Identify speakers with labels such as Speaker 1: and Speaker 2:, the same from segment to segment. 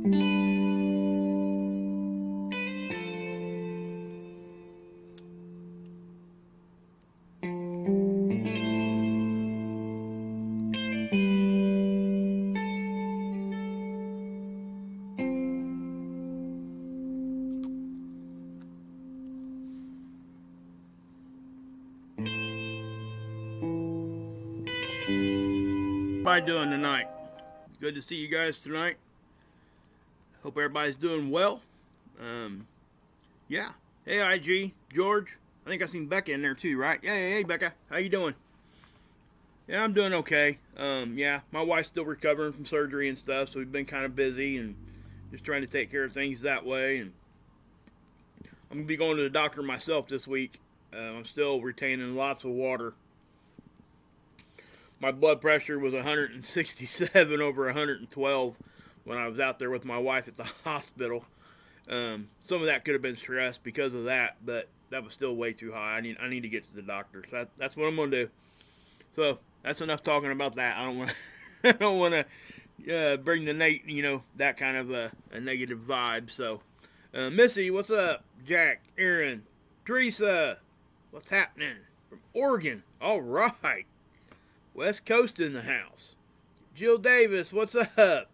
Speaker 1: How you doing tonight? Good to see you guys tonight. Hope everybody's doing well. Yeah. Hey, IG, George. I think I seen Becca in there too, right? Yeah, hey, Becca. How you doing? Yeah, I'm doing okay. Yeah, my wife's still recovering from surgery and stuff, so we've been kind of busy and just trying to take care of things that way. And I'm gonna be going to the doctor myself this week. I'm still retaining lots of water. My blood pressure was 167 over 112 when I was out there with my wife at the hospital. Some of that could have been stress because of that, but that was still way too high. I need to get to the doctor. So that's what I'm gonna do. So that's enough talking about that. I don't want to bring the that kind of a negative vibe. So Missy, what's up? Jack, Aaron, Teresa, what's happening from Oregon? All right. West Coast in the house. Jill Davis, what's up?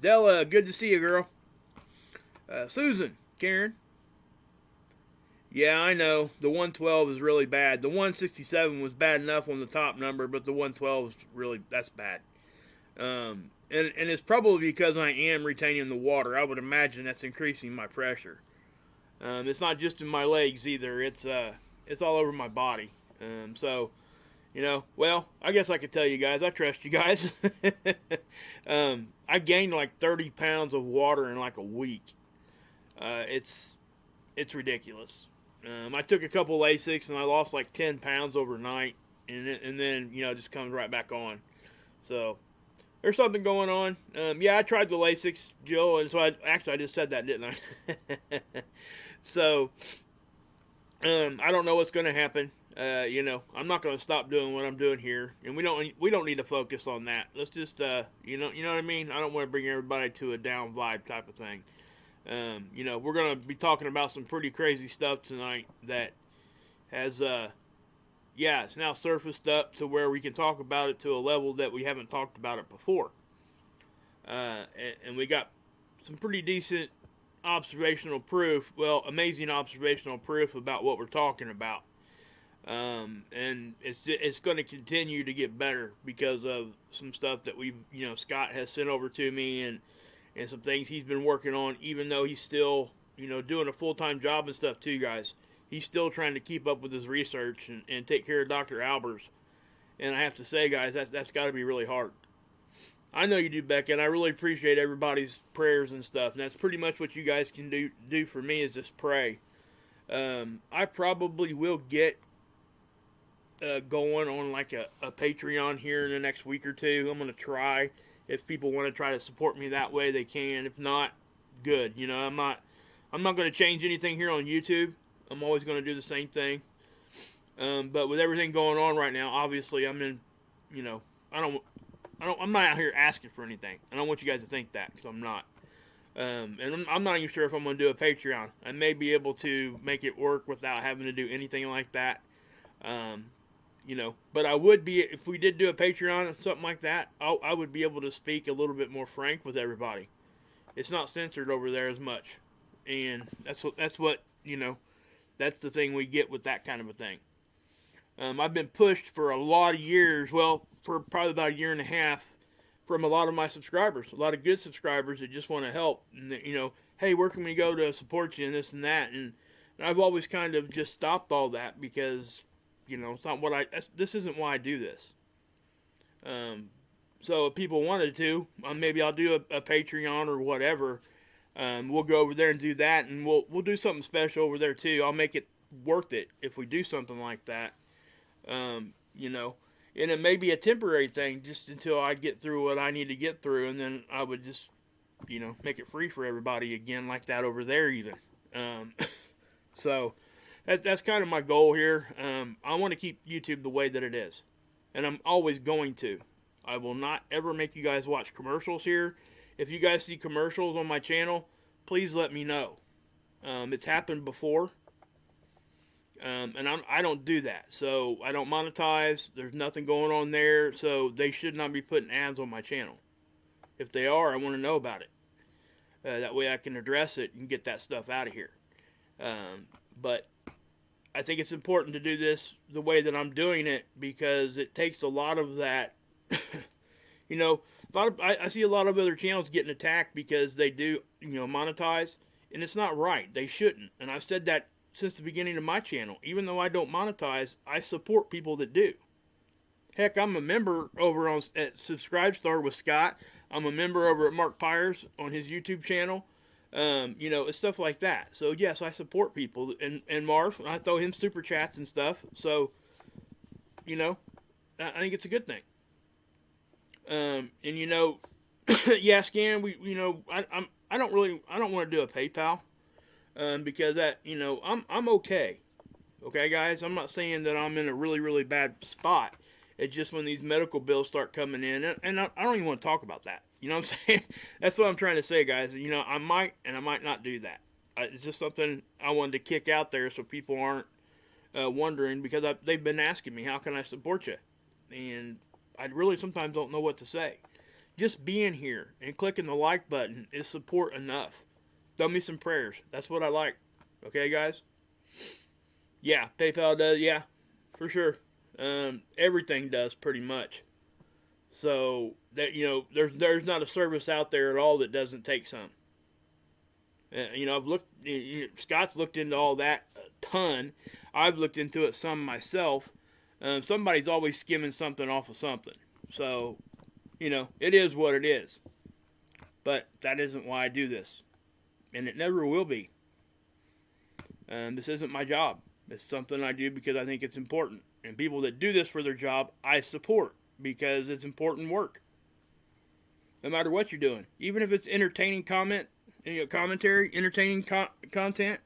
Speaker 1: Della, good to see you, girl. Susan, Karen. Yeah, I know. The 112 is really bad. The 167 was bad enough on the top number, but the 112 is really, that's bad. And it's probably because I am retaining the water. I would imagine that's increasing my pressure. It's not just in my legs either. It's all over my body. So... well, I guess I could tell you guys, I trust you guys. I gained like 30 pounds of water in like a week. It's ridiculous. I took a couple Lasix and I lost like 10 pounds overnight, and then it just comes right back on. So there's something going on. Yeah, I tried the Lasix, Jill, and so I just said that, didn't I? So I don't know what's going to happen. I'm not going to stop doing what I'm doing here, and we don't need to focus on that. Let's just, you know what I mean? I don't want to bring everybody to a down vibe type of thing. We're going to be talking about some pretty crazy stuff tonight that has, it's now surfaced up to where we can talk about it to a level that we haven't talked about it before. And we got some pretty decent amazing observational proof about what we're talking about. And it's going to continue to get better because of some stuff that Scott has sent over to me and some things he's been working on, even though he's still, doing a full-time job and stuff too, guys. He's still trying to keep up with his research and take care of Dr. Albers. And I have to say, guys, that's got to be really hard. I know you do, Becca, and I really appreciate everybody's prayers and stuff. And that's pretty much what you guys can do for me is just pray. I probably will get going on like a Patreon here in the next week or two. I'm going to try. If people want to try to support me that way, they can. If not, good. I'm not going to change anything here on YouTube. I'm always going to do the same thing. But with everything going on right now, obviously I'm in, I'm not out here asking for anything. I don't want you guys to think that, because I'm not. And I'm not even sure if I'm going to do a Patreon. I may be able to make it work without having to do anything like that. But I would be, if we did do a Patreon or something like that, I would be able to speak a little bit more frank with everybody. It's not censored over there as much. And that's what, that's the thing we get with that kind of a thing. I've been pushed for a lot of years, for probably about a year and a half, from a lot of my subscribers, a lot of good subscribers that just want to help. And, hey, where can we go to support you and this and that? And I've always kind of just stopped all that because, it's not what this isn't why I do this. So if people wanted to, maybe I'll do a Patreon or whatever. We'll go over there and do that, and we'll do something special over there too. I'll make it worth it if we do something like that. And it may be a temporary thing just until I get through what I need to get through, and then I would just, make it free for everybody again like that over there even. So that's kind of my goal here. I want to keep YouTube the way that it is, and I'm always going to. I will not ever make you guys watch commercials here. If you guys see commercials on my channel, please let me know. It's happened before. And I don't do that. So I don't monetize. There's nothing going on there. So they should not be putting ads on my channel. If they are, I want to know about it. That way I can address it and get that stuff out of here. But I think it's important to do this the way that I'm doing it, because it takes a lot of that. You know, I see a lot of other channels getting attacked because they do, monetize, and it's not right. They shouldn't. And I've said that since the beginning of my channel. Even though I don't monetize, I support people that do. Heck, I'm a member over at Subscribestar with Scott. I'm a member over at Mark Pyers on his YouTube channel. It's stuff like that. So yes, I support people, and Marv, I throw him super chats and stuff. So, I think it's a good thing. Yeah, Scan. I don't want to do a PayPal, because that, I'm okay. Okay, guys, I'm not saying that I'm in a really, really bad spot. It's just when these medical bills start coming in, and I don't even want to talk about that. You know what I'm saying? That's what I'm trying to say, guys. I might and I might not do that. It's just something I wanted to kick out there so people aren't wondering, because they've been asking me, how can I support you? And I really sometimes don't know what to say. Just being here and clicking the like button is support enough. Throw me some prayers. That's what I like. Okay, guys? Yeah, PayPal does. Yeah, for sure. Everything does pretty much. So that, there's not a service out there at all that doesn't take some. I've looked. Scott's looked into all that a ton. I've looked into it some myself. Somebody's always skimming something off of something. So, it is what it is. But that isn't why I do this, and it never will be. This isn't my job. It's something I do because I think it's important. And people that do this for their job, I support, because it's important work. No matter what you're doing. Even if it's entertaining commentary, entertaining content,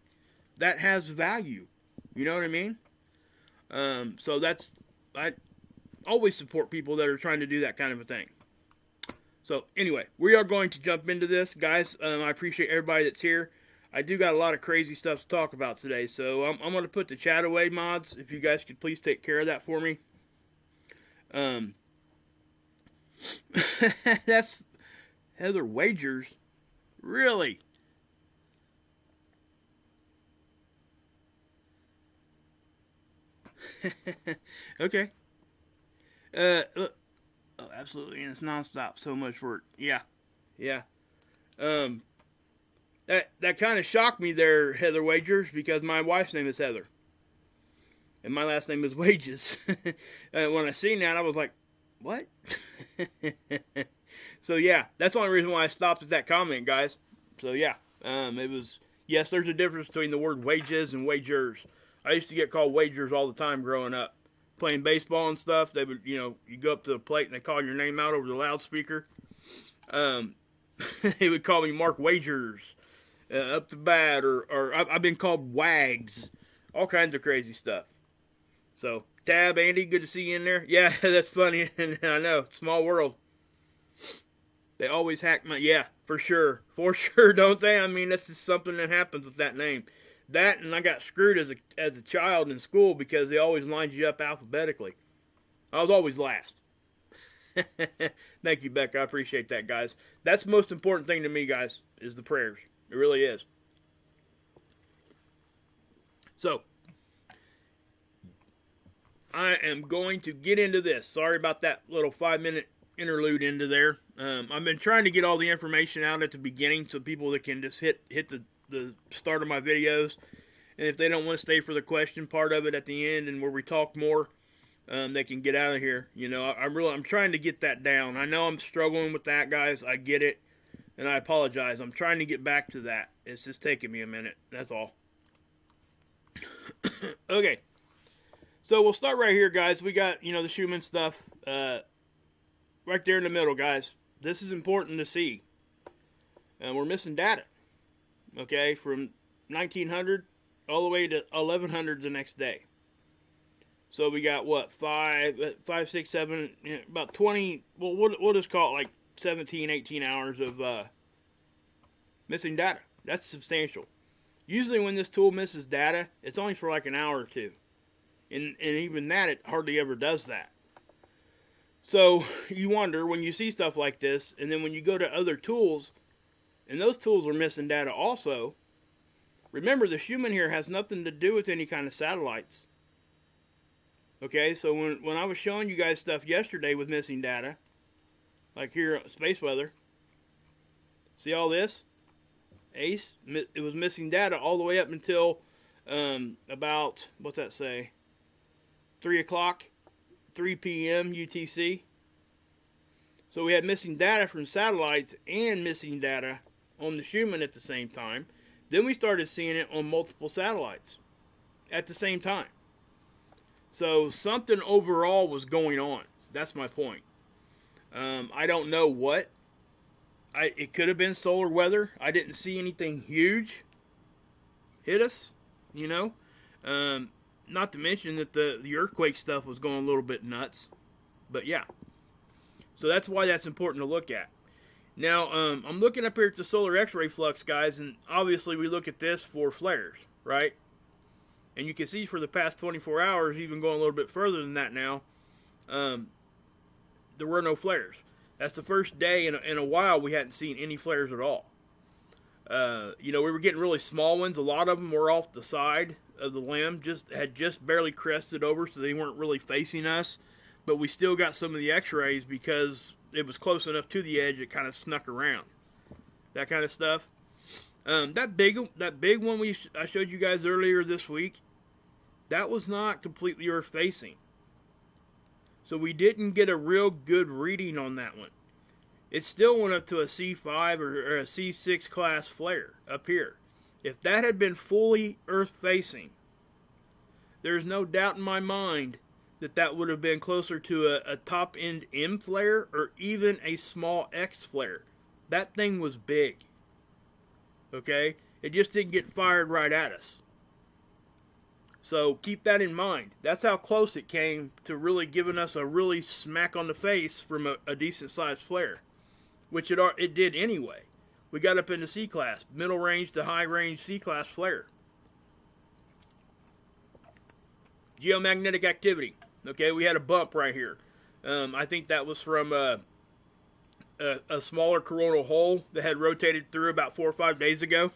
Speaker 1: that has value. You know what I mean? So I always support people that are trying to do that kind of a thing. So anyway, we are going to jump into this, guys. I appreciate everybody that's here. I do got a lot of crazy stuff to talk about today, so I'm going to put the chat away, mods. If you guys could please take care of that for me. That's Heather Wagers. Really? Okay. Look. Oh, absolutely, and it's nonstop. So much work. Yeah. That kind of shocked me there, Heather Wagers, because my wife's name is Heather. And my last name is Wages. When I seen that, I was like, what? So, yeah, that's the only reason why I stopped at that comment, guys. So, yeah, it was, yes, there's a difference between the word wages and wagers. I used to get called wagers all the time growing up. Playing baseball and stuff, they would, you go up to the plate and they call your name out over the loudspeaker. They would call me Mark Wagers. Up the bat, or I've been called Wags, all kinds of crazy stuff. So, Tab, Andy, good to see you in there. Yeah, that's funny, I know, small world. They always hack yeah, for sure, don't they? I mean, that's just something that happens with that name. That, and I got screwed as a child in school because they always lined you up alphabetically. I was always last. Thank you, Becca, I appreciate that, guys. That's the most important thing to me, guys, is the prayers. It really is. So, I am going to get into this. Sorry about that little 5-minute interlude into there. I've been trying to get all the information out at the beginning so people that can just hit the start of my videos. And if they don't want to stay for the question part of it at the end and where we talk more, they can get out of here. I'm trying to get that down. I know I'm struggling with that, guys. I get it. And I apologize. I'm trying to get back to that. It's just taking me a minute. That's all. Okay. So we'll start right here, guys. We got, the Schumann stuff right there in the middle, guys. This is important to see. And we're missing data. Okay, from 1900 all the way to 1100 the next day. So we got, what, 5, 6, 7, about 20, well, we'll just call it like 17, 18 hours of missing data. That's substantial. Usually when this tool misses data, it's only for like an hour or two. And even that, it hardly ever does that. So you wonder when you see stuff like this, and then when you go to other tools, and those tools are missing data also, remember the Schumann here has nothing to do with any kind of satellites. Okay, so when I was showing you guys stuff yesterday with missing data, like here, space weather, see all this? ACE, it was missing data all the way up until about, what's that say? 3 o'clock, 3 p.m. UTC. So we had missing data from satellites and missing data on the Schumann at the same time. Then we started seeing it on multiple satellites at the same time. So something overall was going on. That's my point. I don't know what. It could have been solar weather. I didn't see anything huge hit us, you know. Not to mention that the earthquake stuff was going a little bit nuts. But yeah. So that's why that's important to look at. Now, I'm looking up here at the solar X-ray flux, guys, and obviously we look at this for flares, right? And you can see for the past 24 hours, even going a little bit further than that now, there were no flares. That's the first day in a while we hadn't seen any flares at all. You know, we were getting really small ones. A lot of them were off the side of the limb, had just barely crested over, so they weren't really facing us. But we still got some of the X-rays because it was close enough to the edge it kind of snuck around. That kind of stuff. That big one I showed you guys earlier this week, that was not completely Earth facing. So we didn't get a real good reading on that one. It still went up to a C5 or a C6 class flare up here. If that had been fully Earth facing, there's no doubt in my mind that would have been closer to a top end M flare or even a small X flare. That thing was big. Okay? It just didn't get fired right at us. So keep that in mind. That's how close it came to really giving us a really smack on the face from a decent sized flare. Which it did anyway. We got up into C class. Middle range to high range C class flare. Geomagnetic activity. Okay, we had a bump right here. I think that was from a smaller coronal hole that had rotated through about 4 or 5 days ago.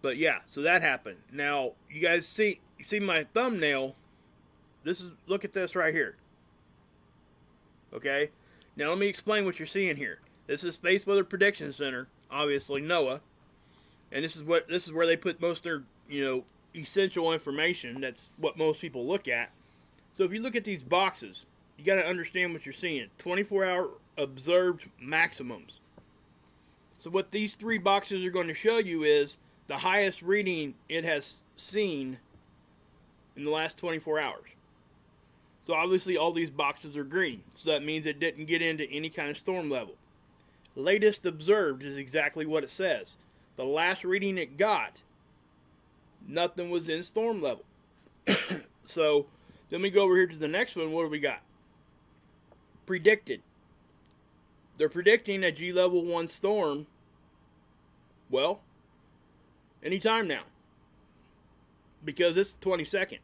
Speaker 1: But yeah, so that happened. Now, you guys see my thumbnail. Look at this right here. Okay? Now let me explain what you're seeing here. This is Space Weather Prediction Center, obviously NOAA. And this is where they put most of their, essential information. That's what most people look at. So if you look at these boxes, you got to understand what you're seeing. 24-hour observed maximums. So what these 3 boxes are going to show you is the highest reading it has seen in the last 24 hours. So obviously all these boxes are green. So that means it didn't get into any kind of storm level. Latest observed is exactly what it says. The last reading it got, nothing was in storm level. So then we go over here to the next one. What do we got? Predicted. They're predicting a G level 1 storm, well, anytime now. Because it's the 22nd.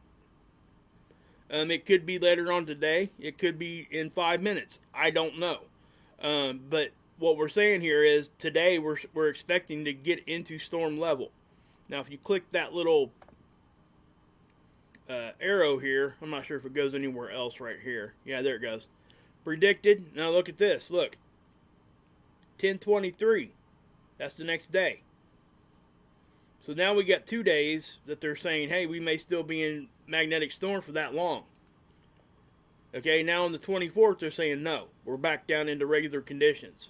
Speaker 1: It could be later on today. It could be in 5 minutes. I don't know. But what we're saying here is today we're expecting to get into storm level. Now if you click that little arrow here, I'm not sure if it goes anywhere else right here. Yeah, there it goes. Predicted. Now look at this. Look. 10/23. That's the next day. So now we got 2 days that they're saying, hey, we may still be in magnetic storm for that long. Okay, now on the 24th, they're saying no. We're back down into regular conditions.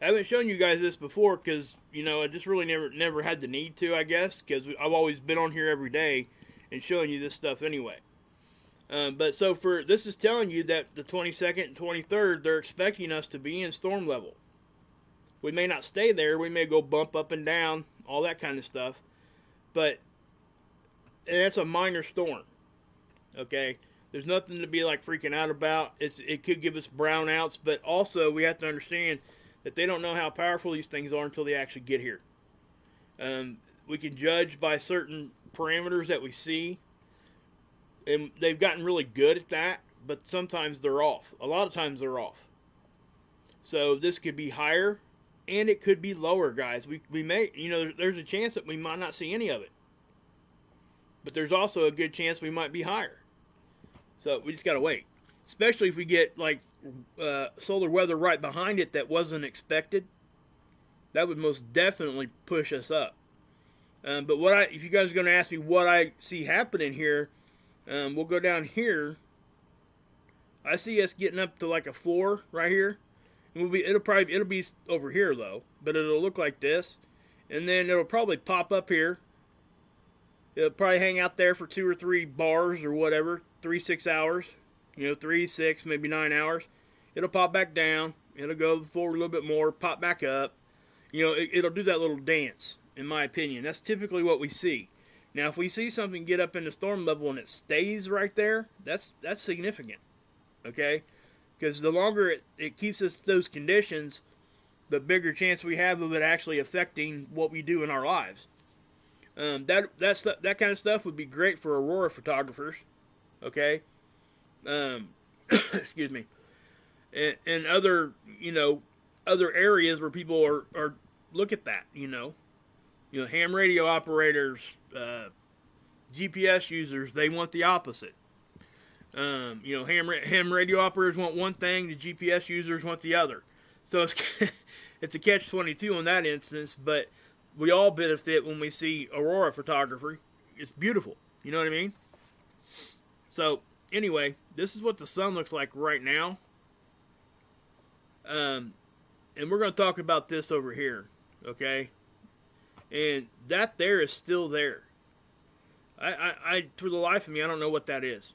Speaker 1: I haven't shown you guys this before because, I just really never had the need to, I guess, because I've always been on here every day and showing you this stuff anyway. But so this is telling you that the 22nd and 23rd, they're expecting us to be in storm level. We may not stay there. We may go bump up and down, all that kind of stuff. But that's a minor storm. Okay? There's nothing to be like freaking out about. It could give us brownouts, but also we have to understand that they don't know how powerful these things are until they actually get here. We can judge by certain parameters that we see, and they've gotten really good at that, but sometimes they're off. A lot of times they're off. So this could be higher, and it could be lower, guys. We may, there's a chance that we might not see any of it, but there's also a good chance we might be higher. So we just gotta wait, especially if we get like solar weather right behind it that wasn't expected. That would most definitely push us up. But if you guys are gonna ask me what I see happening here, we'll go down here. I see us getting up to like a 4 right here. It'll be over here though, but it'll look like this, and then it'll probably pop up here. It'll probably hang out there for 2 or 3 bars or whatever, 3-6 hours, 3, 6, maybe 9 hours. It'll pop back down. It'll go forward a little bit more, pop back up. It'll do that little dance, in my opinion. That's typically what we see. Now, if we see something get up into storm level and it stays right there, that's significant, okay? Because the longer it keeps us those conditions, the bigger chance we have of it actually affecting what we do in our lives. That kind of stuff would be great for aurora photographers, okay? Excuse me. And other areas where people are look at that, ham radio operators, GPS users, they want the opposite. Ham radio operators want one thing, the GPS users want the other. So it's a catch-22 in that instance, but we all benefit when we see aurora photography. It's beautiful. You know what I mean? So, anyway, this is what the sun looks like right now. And we're going to talk about this over here, okay? And that there is still there. I for the life of me, I don't know what that is.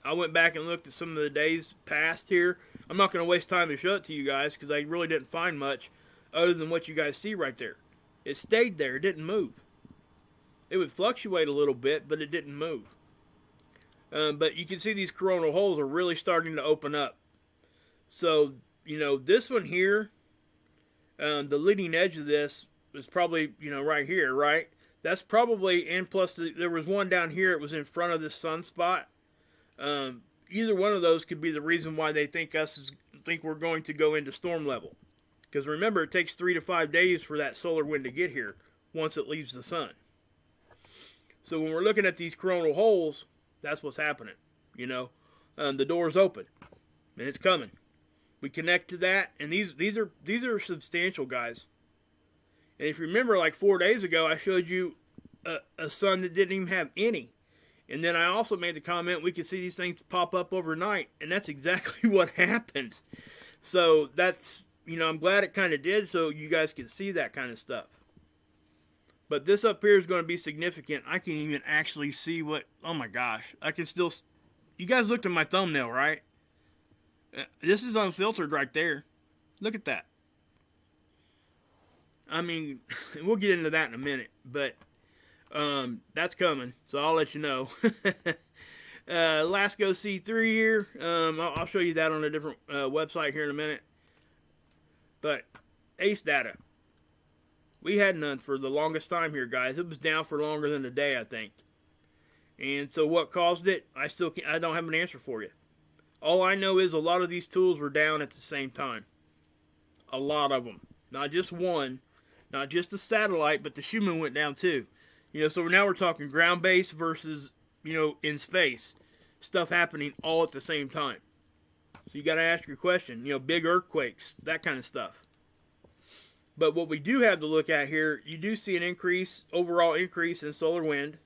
Speaker 1: I went back and looked at some of the days past here. I'm not going to waste time to show it to you guys because I really didn't find much other than what you guys see right there. It stayed there. It didn't move. It would fluctuate a little bit, but it didn't move. But you can see these coronal holes are really starting to open up. So, this one here, the leading edge of this is probably, right here, right? That's probably, and plus there was one down here. It was in front of this sunspot. Either one of those could be the reason why they think we're going to go into storm level. Because remember, it takes 3 to 5 days for that solar wind to get here once it leaves the sun. So when we're looking at these coronal holes, that's what's happening. The door's open and it's coming. We connect to that, and these are substantial, guys. And if you remember, like 4 days ago, I showed you a sun that didn't even have any. And then I also made the comment we could see these things pop up overnight, and that's exactly what happened. So that's, I'm glad it kind of did so you guys can see that kind of stuff. But this up here is going to be significant. I can even actually see oh my gosh. I can still, you guys looked at my thumbnail, right? This is unfiltered right there. Look at that. I mean, we'll get into that in a minute, but that's coming, so I'll let you know. Lasco C3 here. I'll show you that on a different website here in a minute. But ACE data. We had none for the longest time here, guys. It was down for longer than a day, I think. And so what caused it, I don't have an answer for you. All I know is a lot of these tools were down at the same time. A lot of them. Not just one. Not just the satellite, but the Schumann went down too. So now we're talking ground-based versus, in space. Stuff happening all at the same time. So you got to ask your question. Big earthquakes, that kind of stuff. But what we do have to look at here, you do see an overall increase in solar wind.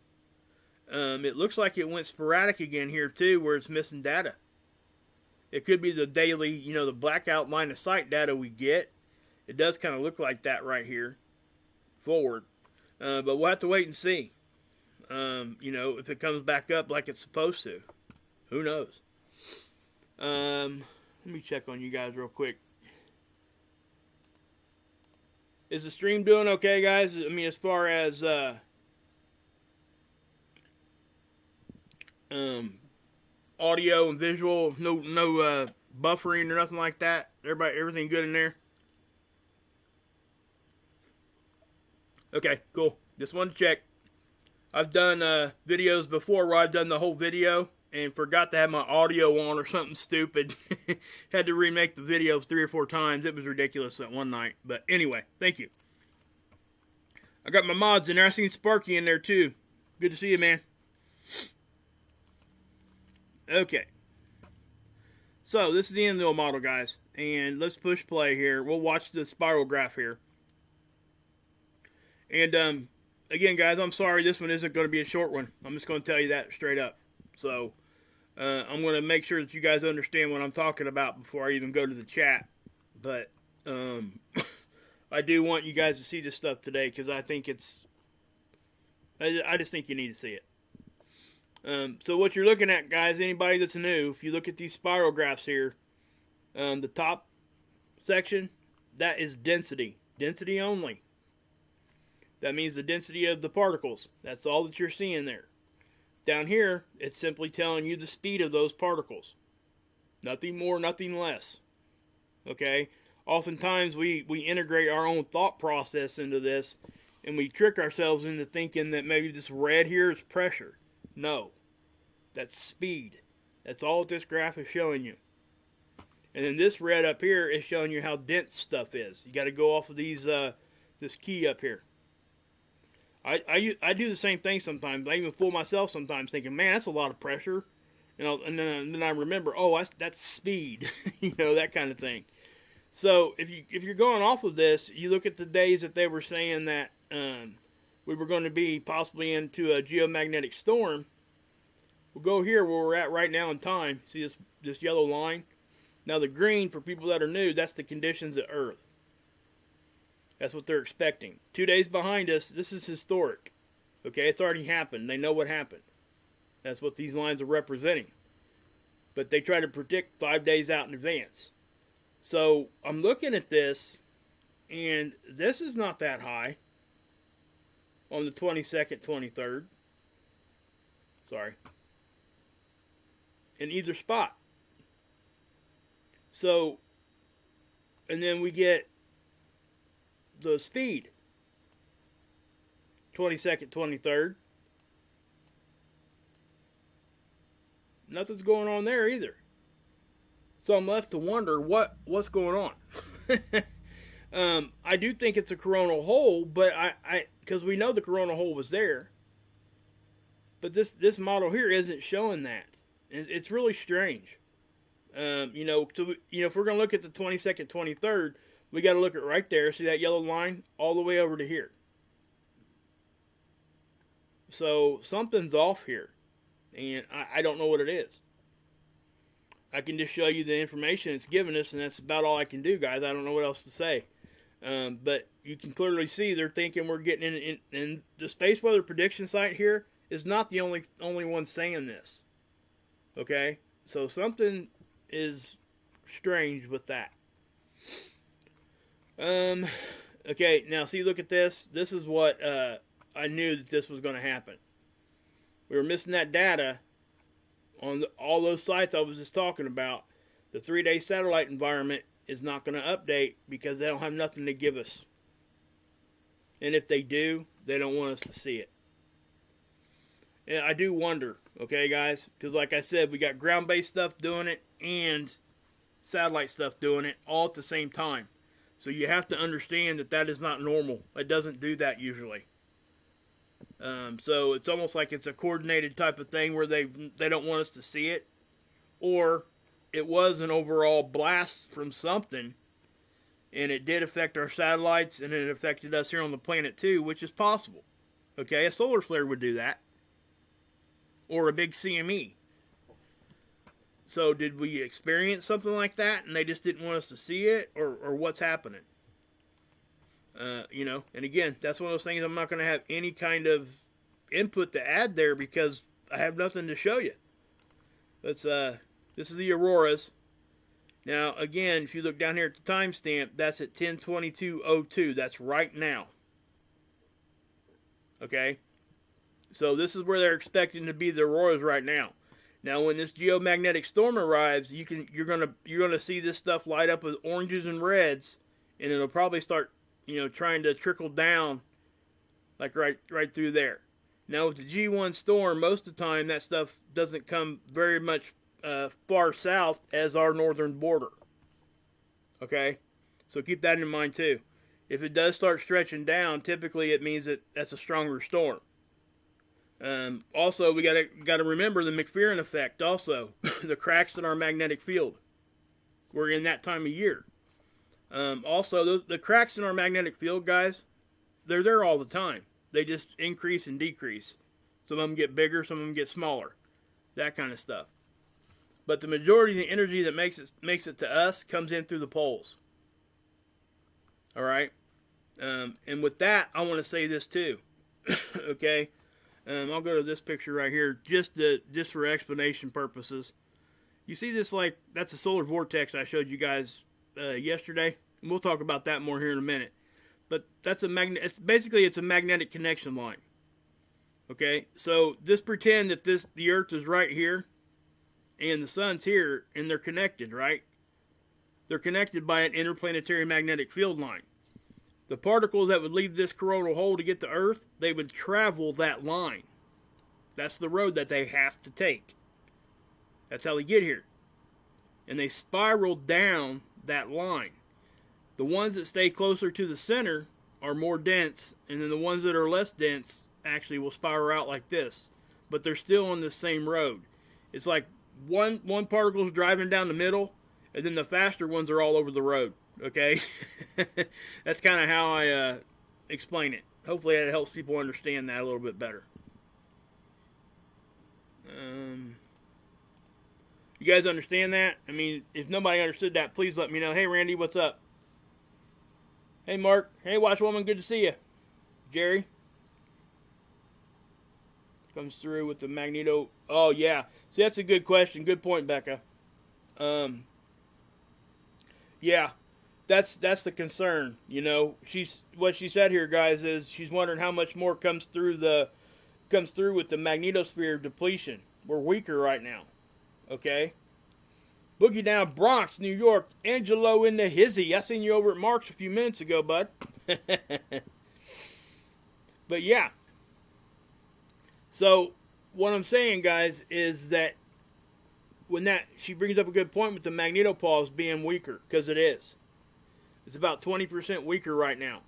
Speaker 1: It looks like it went sporadic again here too, where it's missing data. It could be the daily, the blackout line of sight data we get. It does kind of look like that right here, forward. But we'll have to wait and see. If it comes back up like it's supposed to. Who knows? Let me check on you guys real quick. Is the stream doing okay, guys? I mean, as far as audio and visual, no buffering or nothing like that. Everything good in there? Okay, cool. Just wanted to check. I've done videos before where I've done the whole video and forgot to have my audio on or something stupid. Had to remake the video 3 or 4 times. It was ridiculous that one night. But anyway, thank you. I got my mods in there. I seen Sparky in there too. Good to see you, man. Okay. So, this is the end of the model, guys. And let's push play here. We'll watch the spiral graph here. And, again, guys, I'm sorry this one isn't going to be a short one. I'm just going to tell you that straight up. So, I'm going to make sure that you guys understand what I'm talking about before I even go to the chat. But, I do want you guys to see this stuff today because I think I just think you need to see it. So what you're looking at, guys, anybody that's new, if you look at these spiral graphs here, the top section, that is density. Density only. That means the density of the particles. That's all that you're seeing there. Down here, it's simply telling you the speed of those particles. Nothing more, nothing less. Okay? Oftentimes, we integrate our own thought process into this, and we trick ourselves into thinking that maybe this red here is pressure. No. That's speed. That's all this graph is showing you. And then this red up here is showing you how dense stuff is. You got to go off of these this key up here. I do the same thing sometimes. I even fool myself sometimes thinking, man, that's a lot of pressure. You know, and then I remember, oh, that's speed. You know, that kind of thing. So if you're going off of this, you look at the days that they were saying that we were going to be possibly into a geomagnetic storm. We'll go here where we're at right now in time. See this yellow line? Now the green, for people that are new, that's the conditions of Earth. That's what they're expecting. 2 days behind us, this is historic. Okay, it's already happened. They know what happened. That's what these lines are representing. But they try to predict 5 days out in advance. So I'm looking at this, and this is not that high on the 22nd, 23rd. Sorry. In either spot. So, and then we get the speed. 22nd, 23rd. Nothing's going on there either. So I'm left to wonder what's going on. I do think it's a coronal hole, but because we know the coronal hole was there. But this model here isn't showing that. It's really strange. If we're going to look at the 22nd, 23rd, we got to look at right there. See that yellow line? All the way over to here. So something's off here. And I don't know what it is. I can just show you the information it's given us, and that's about all I can do, guys. I don't know what else to say. But you can clearly see they're thinking we're getting in the space weather prediction site here is not the only one saying this. Okay? So something is strange with that. Okay, now see, look at this. This is what I knew that this was going to happen. We were missing that data on all those sites I was just talking about. The 3-day satellite environment is not going to update because they don't have nothing to give us. And if they do, they don't want us to see it. And I do wonder, okay, guys, because like I said, we got ground-based stuff doing it and satellite stuff doing it all at the same time. So you have to understand that is not normal. It doesn't do that usually. So it's almost like it's a coordinated type of thing where they don't want us to see it, or it was an overall blast from something, and it did affect our satellites, and it affected us here on the planet too, which is possible. Okay, a solar flare would do that, or a big CME. So did we experience something like that, and they just didn't want us to see it, or what's happening? And again, that's one of those things I'm not going to have any kind of input to add there because I have nothing to show you. This is the Auroras. Now, again, if you look down here at the timestamp, that's at 10/22/02. That's right now. Okay? So this is where they're expecting to be the Auroras right now. Now, when this geomagnetic storm arrives, you're gonna see this stuff light up with oranges and reds, and it'll probably start, trying to trickle down, like right through there. Now, with the G1 storm, most of the time that stuff doesn't come very much far south as our northern border. Okay, so keep that in mind too. If it does start stretching down, typically it means that that's a stronger storm. Also, we gotta remember the McPherson effect. Also, the cracks in our magnetic field. We're in that time of year. Also, the cracks in our magnetic field, guys, they're there all the time. They just increase and decrease. Some of them get bigger, some of them get smaller. That kind of stuff. But the majority of the energy that makes it to us comes in through the poles. All right. And with that, I want to say this too. Okay. I'll go to this picture right here, just for explanation purposes. You see this, like, that's a solar vortex I showed you guys yesterday. And we'll talk about that more here in a minute. But that's it's a magnetic connection line. Okay, so just pretend that the Earth is right here, and the sun's here, and they're connected, right? They're connected by an interplanetary magnetic field line. The particles that would leave this coronal hole to get to Earth, they would travel that line. That's the road that they have to take. That's how they get here. And they spiral down that line. The ones that stay closer to the center are more dense, and then the ones that are less dense actually will spiral out like this. But they're still on the same road. It's like one particle is driving down the middle, and then the faster ones are all over the road. Okay? That's kind of how I explain it. Hopefully that helps people understand that a little bit better. You guys understand that? I mean, if nobody understood that, please let me know. Hey, Randy, what's up? Hey, Mark. Hey, Watchwoman, good to see you. Jerry comes through with the magneto. Oh, yeah. See, that's a good question. Good point, Becca. Yeah, that's the concern. What she said here, guys, is she's wondering how much more comes through with the magnetosphere depletion. We're weaker right now. Okay. Boogie down Bronx, New York. Angelo in the hizzy. I seen you over at Mark's a few minutes ago, bud. But yeah. So what I'm saying, guys, is that she brings up a good point with the magnetopause being weaker, because it is. It's about 20% weaker right now.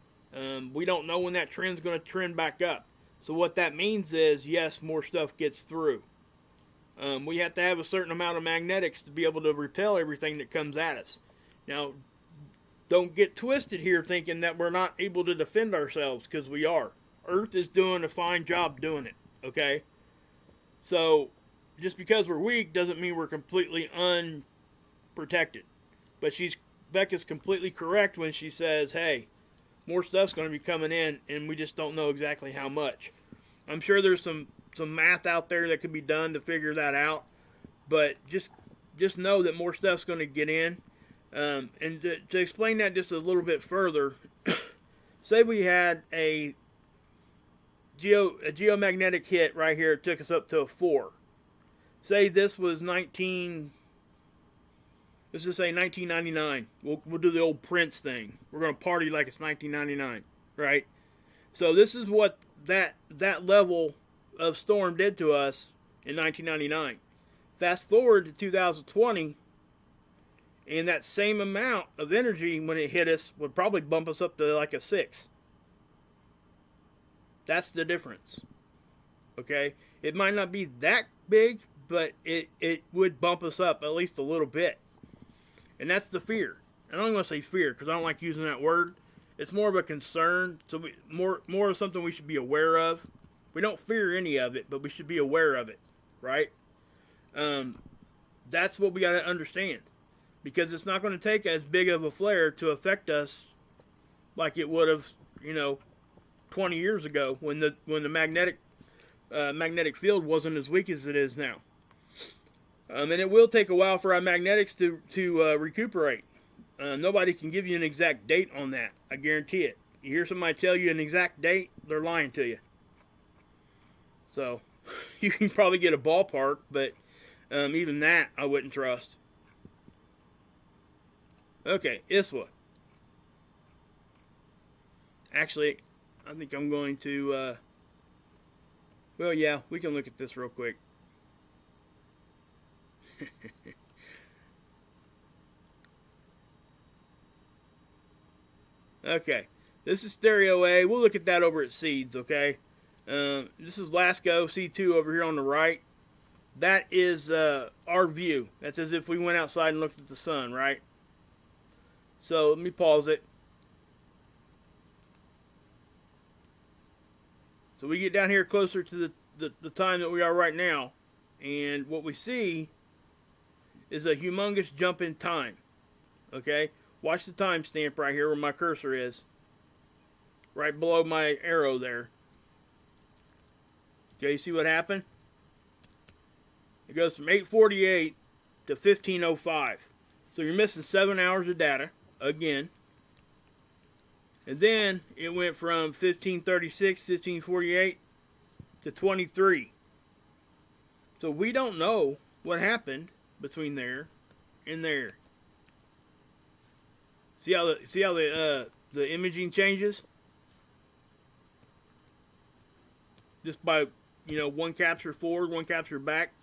Speaker 1: We don't know when that trend's going to trend back up. So what that means is, yes, more stuff gets through. We have to have a certain amount of magnetics to be able to repel everything that comes at us. Now, don't get twisted here thinking that we're not able to defend ourselves, because we are. Earth is doing a fine job doing it, okay? So, just because we're weak doesn't mean we're completely unprotected. But Becca's completely correct when she says, hey, more stuff's going to be coming in, and we just don't know exactly how much. I'm sure there's some math out there that could be done to figure that out, but just know that more stuff's going to get in. And to explain that just a little bit further, say we had a geomagnetic hit right here. It took us up to a 4. Say this was let's just say 1999. We'll do the old Prince thing. We're going to party like it's 1999, right? So this is what that level of storm did to us in 1999. Fast forward to 2020, and that same amount of energy when it hit us would probably bump us up to like a 6. That's the difference. Okay? It might not be that big, but it would bump us up at least a little bit. And that's the fear. I don't even want to say fear, because I don't like using that word. It's more of a concern, so more of something we should be aware of. We don't fear any of it, but we should be aware of it, right? That's what we got to understand, because it's not going to take as big of a flare to affect us like it would have, 20 years ago when the magnetic field wasn't as weak as it is now. And it will take a while for our magnetics to recuperate. Nobody can give you an exact date on that. I guarantee it. You hear somebody tell you an exact date, they're lying to you. So, you can probably get a ballpark, but Even that I wouldn't trust. Okay, ISWA. Actually, I think I'm going to, well, yeah, we can look at this real quick. Okay, this is stereo A. We'll look at that over at Seeds, okay? This is LASCO C2 over here on the right. That is our view. That's as if we went outside and looked at the sun, right? So let me pause it. So we get down here closer to the time that we are right now, and what we see is a humongous jump in time. Okay? Watch the timestamp right here where my cursor is. Right below my arrow there. Okay, you see what happened? It goes from 8:48 to 15:05. So you're missing 7 hours of data, again. And then it went from 15:36, 15:48 to 23. So we don't know what happened between there and there. See how the imaging changes? Just by, one capture forward, one capture back.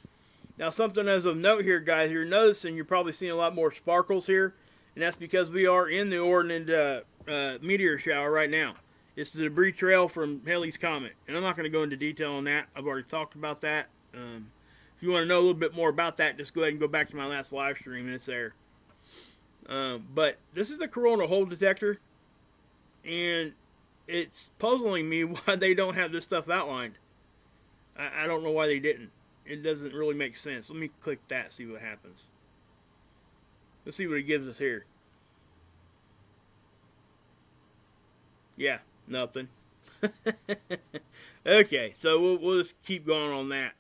Speaker 1: Now, something as of note here, guys, you're noticing you're probably seeing a lot more sparkles here, and that's because we are in the Oort meteor shower right now. It's the debris trail from Halley's Comet, and I'm not going to go into detail on that. I've already talked about that. If you want to know a little bit more about that, just go ahead and go back to my last live stream, and it's there. But this is the coronal hole detector, and it's puzzling me why they don't have this stuff outlined. I don't know why they didn't. It doesn't really make sense. Let me click that, see what happens. Let's see what it gives us here. Yeah, nothing. Okay, so we'll just keep going on that.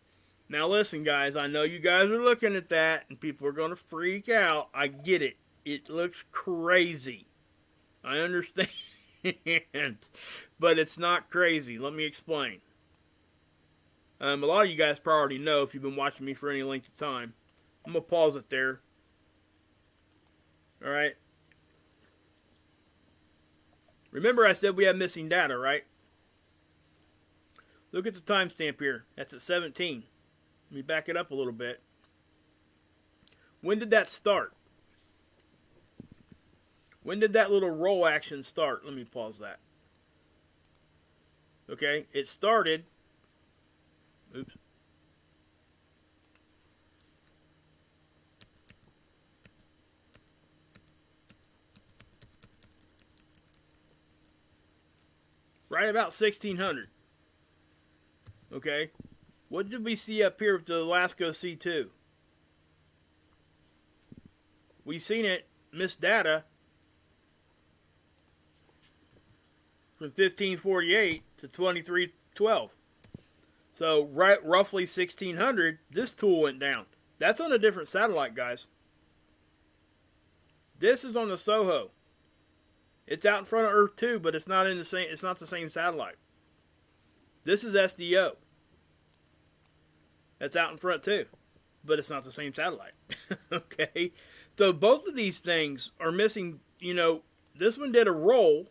Speaker 1: Now listen, guys, I know you guys are looking at that, and people are going to freak out. I get it. It looks crazy. I understand. But it's not crazy. Let me explain. A lot of you guys probably already know if you've been watching me for any length of time. I'm going to pause it there. Alright. Remember I said we have missing data, right? Look at the timestamp here. That's at 17. Let me back it up a little bit. When did that start? When did that little roll action start? Let me pause that. Okay, it started. Oops. Right about 1600. Okay. What did we see up here with the LASCO C2? We seen it, missed data, from 1548 to 2312. So roughly 1600, this tool went down. That's on a different satellite, guys. This is on the SOHO. It's out in front of Earth too, but it's not in the same. It's not the same satellite. This is SDO. That's out in front too, but it's not the same satellite. Okay, so both of these things are missing. This one did a roll.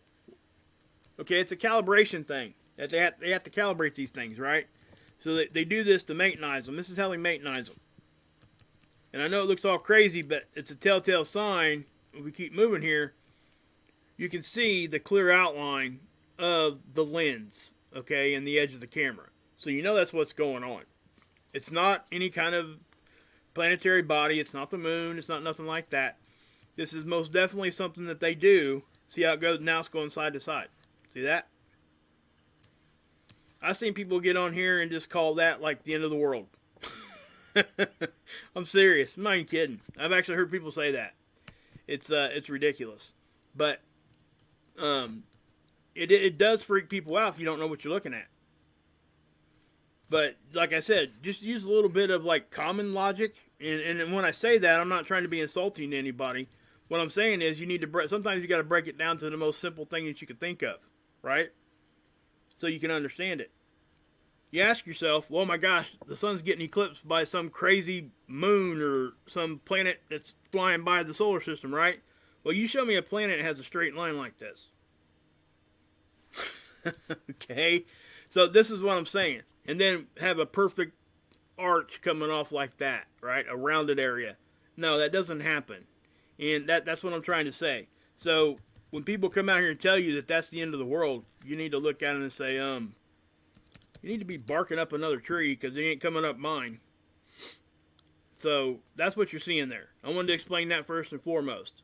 Speaker 1: Okay, it's a calibration thing that they have to calibrate these things, right? So they do this to maintenance them. This is how they maintenance them. And I know it looks all crazy, but it's a telltale sign. If we keep moving here, you can see the clear outline of the lens, okay, and the edge of the camera. So you know that's what's going on. It's not any kind of planetary body. It's not the moon. It's not nothing like that. This is most definitely something that they do. See how it goes? Now it's going side to side. See that? I've seen people get on here and just call that like the end of the world. I'm serious. I'm not even kidding. I've actually heard people say that. It's ridiculous. But it does freak people out if you don't know what you're looking at. But like I said, just use a little bit of like common logic. And when I say that, I'm not trying to be insulting to anybody. What I'm saying is you need to sometimes you got to break it down to the most simple thing that you can think of, right? So you can understand it. you ask yourself, well, my gosh, the sun's getting eclipsed by some crazy moon or some planet that's flying by the solar system, right? Well, you show me a planet that has a straight line like this. Okay? So this is what I'm saying. And then have a perfect arch coming off like that, right? A rounded area. No, that doesn't happen. And that's what I'm trying to say. So when people come out here and tell you that that's the end of the world, you need to look at it and say, you need to be barking up another tree because it ain't coming up mine. So that's what you're seeing there. I wanted to explain that first and foremost.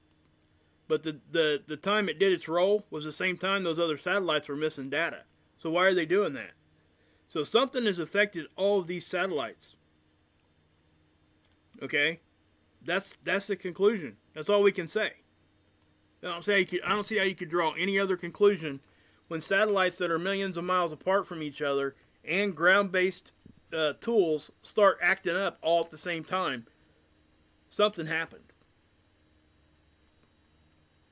Speaker 1: But the time it did its roll was the same time those other satellites were missing data. So why are they doing that? So something has affected all of these satellites. Okay? That's the conclusion. That's all we can say. I don't see how you could draw any other conclusion when satellites that are millions of miles apart from each other and ground-based tools start acting up all at the same time. Something happened.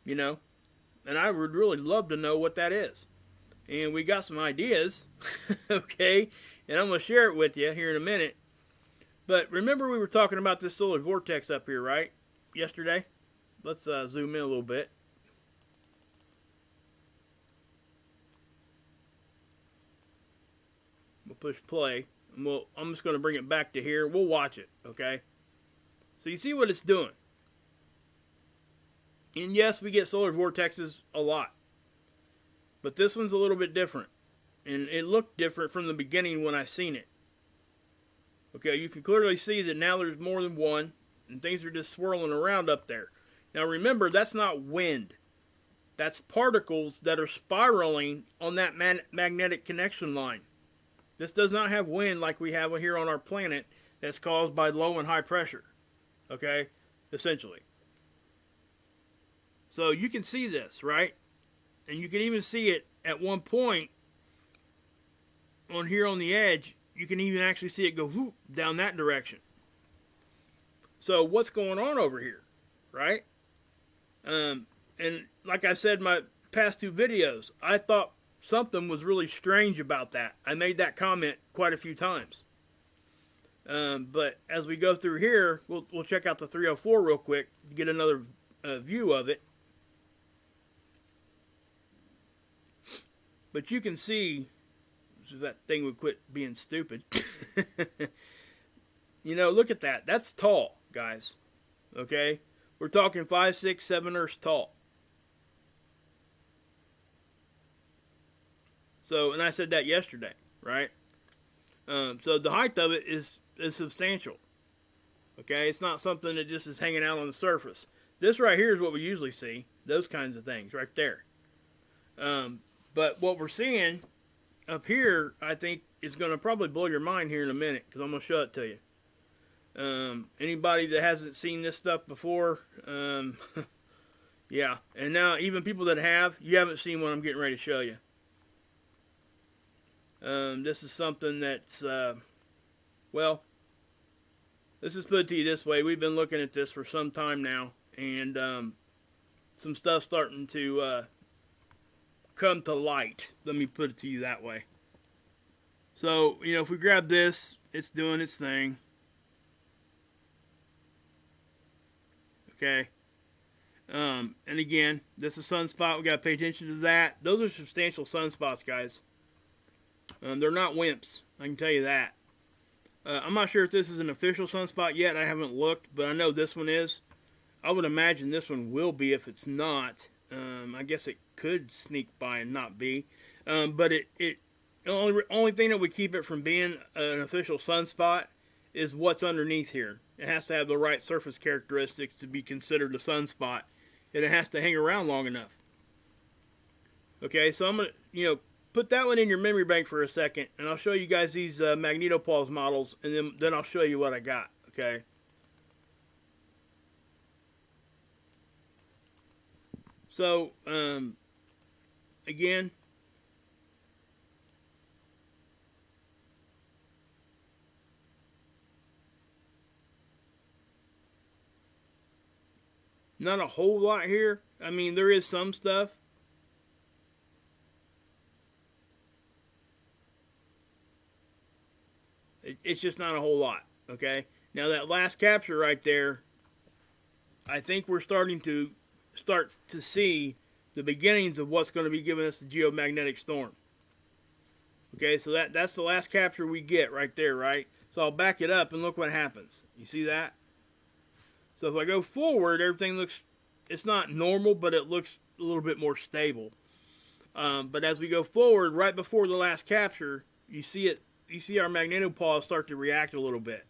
Speaker 1: You know? And I would really love to know what that is. And we got some ideas. Okay? And I'm going to share it with you here in a minute. But remember we were talking about this solar vortex up here, right? Yesterday? Let's zoom in a little bit. We'll push play. And I'm just going to bring it back to here. We'll watch it, okay? So you see what it's doing. And yes, we get solar vortexes a lot. But this one's a little bit different. And it looked different from the beginning when I seen it. Okay, you can clearly see that now there's more than one. And things are just swirling around up there. Now remember, that's not wind. That's particles that are spiraling on that magnetic connection line. This does not have wind like we have here on our planet that's caused by low and high pressure. Okay, essentially. So you can see this, right? And you can even see it at one point on here on the edge. You can even actually see it go whoop down that direction. So what's going on over here, right? And like I said in my past two videos, I thought something was really strange about that. I made that comment quite a few times. But as we go through here, we'll check out the 304 real quick to get another view of it. But you can see, so that thing would quit being stupid. You know, look at that. That's tall, guys. Okay? We're talking 5, 6, 7 Earths tall. So, and I said that yesterday, right? So the height of it is substantial. Okay? It's not something that just is hanging out on the surface. This right here is what we usually see. Those kinds of things right there. But what we're seeing up here, I think, is going to probably blow your mind here in a minute, because I'm going to show it to you. Anybody that hasn't seen this stuff before, yeah. And now, even people that have, you haven't seen what I'm getting ready to show you. This is something that's, well, let's just put it to you this way. We've been looking at this for some time now, and some stuff starting to come to light. Let me put it to you that way. So, you know, if we grab this, it's doing its thing. Okay. And again, this is sunspot. We got to pay attention to that. Those are substantial sunspots, guys. They're not wimps. I can tell you that. I'm not sure if this is an official sunspot yet. I haven't looked, but I know this one is. I would imagine this one will be if it's not. I guess it could sneak by and not be. But the only thing that would keep it from being an official sunspot is what's underneath here. It has to have the right surface characteristics to be considered a sunspot. And it has to hang around long enough. Okay, so I'm going to, put that one in your memory bank for a second. And I'll show you guys these Magnetopause models. And then I'll show you what I got. Okay. So, again, not a whole lot here. I mean, there is some stuff. it's just not a whole lot. Okay. Now that last capture right there, I think we're starting to see the beginnings of what's going to be giving us the geomagnetic storm. Okay, so that's the last capture we get right there, right? So I'll back it up and look what happens. You see that? So if I go forward, everything looks, it's not normal, but it looks a little bit more stable. But as we go forward, right before the last capture, you see our magnetopause start to react a little bit.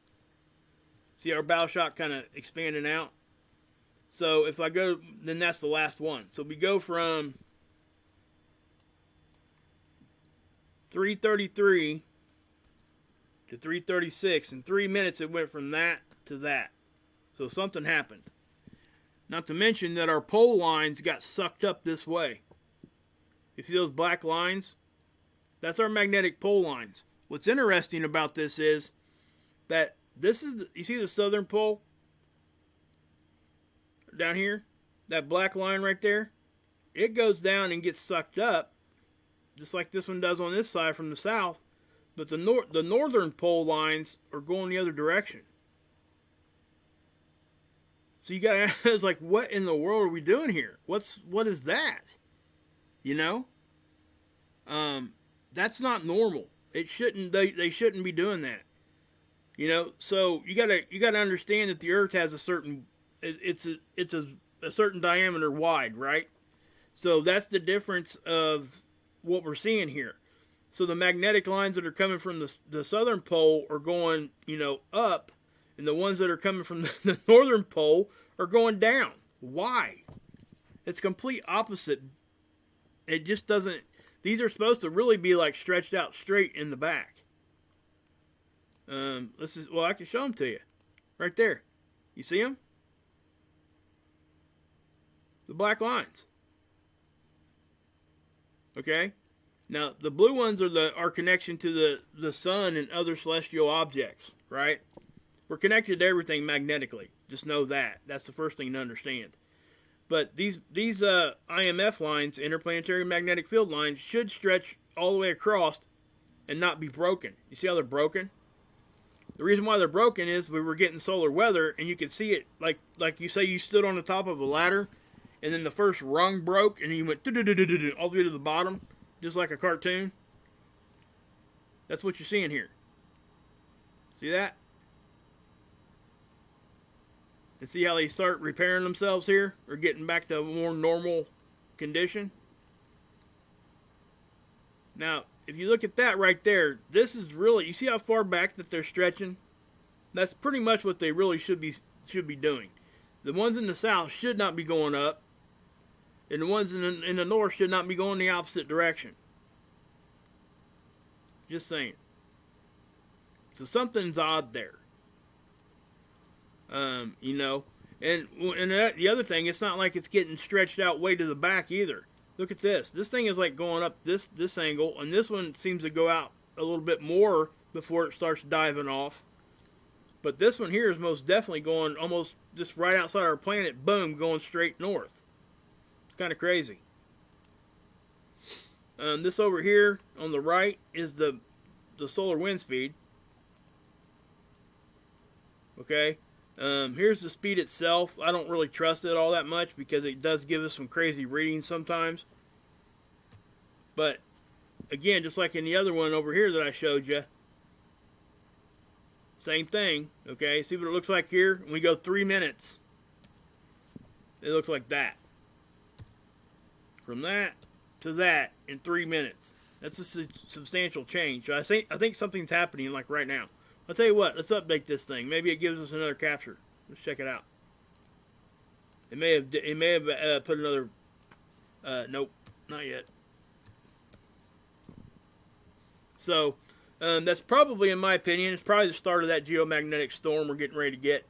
Speaker 1: See our bow shock kind of expanding out? So if I go, then that's the last one. So we go from 333 to 336. In 3 minutes, it went from that to that. So something happened. Not to mention that our pole lines got sucked up this way. You see those black lines? That's our magnetic pole lines. What's interesting about this is that this is, you see the southern pole? Down here? That black line right there? It goes down and gets sucked up, just like this one does on this side from the south. But the northern pole lines are going the other direction. So you gotta ask, it's like, what in the world are we doing here? What is that? You know? That's not normal. It shouldn't, they shouldn't be doing that. You know, so you gotta understand that the Earth has a certain, it's a certain diameter wide, right? So that's the difference of what we're seeing here. So the magnetic lines that are coming from the southern pole are going, you know, up, and the ones that are coming from the northern pole are going down. Why? It's complete opposite. It just doesn't, these are supposed to really be like stretched out straight in the back. Well, I can show them to you. Right there. You see them? The black lines. Okay? Now, the blue ones are our connection to the sun and other celestial objects, right? We're connected to everything magnetically. Just know that. That's the first thing to understand. But these IMF lines, interplanetary magnetic field lines, should stretch all the way across and not be broken. You see how they're broken? The reason why they're broken is we were getting solar weather, and you could see it like you say you stood on the top of a ladder, and then the first rung broke, and you went all the way to the bottom, just like a cartoon. That's what you're seeing here. See that? And see how they start repairing themselves here, or getting back to a more normal condition? Now, if you look at that right there, this is really, you see how far back that they're stretching? That's pretty much what they really should be doing. The ones in the south should not be going up, and the ones in the north should not be going the opposite direction. Just saying. So something's odd there. You know, and the other thing, it's not like it's getting stretched out way to the back either. Look at this. This thing is like going up this angle, and this one seems to go out a little bit more before it starts diving off. But this one here is most definitely going almost just right outside our planet, boom, going straight north. It's kind of crazy. This over here on the right is the solar wind speed. Okay. Here's the speed itself. I don't really trust it all that much because it does give us some crazy readings sometimes. But again, just like in the other one over here that I showed you, same thing. Okay, see what it looks like here? When we go 3 minutes, it looks like that. From that to that in 3 minutes. That's a substantial change. I think something's happening like right now. I'll tell you what, let's update this thing. Maybe it gives us another capture. Let's check it out. It may have put another, nope, not yet. So, that's probably, in my opinion, it's probably the start of that geomagnetic storm we're getting ready to get.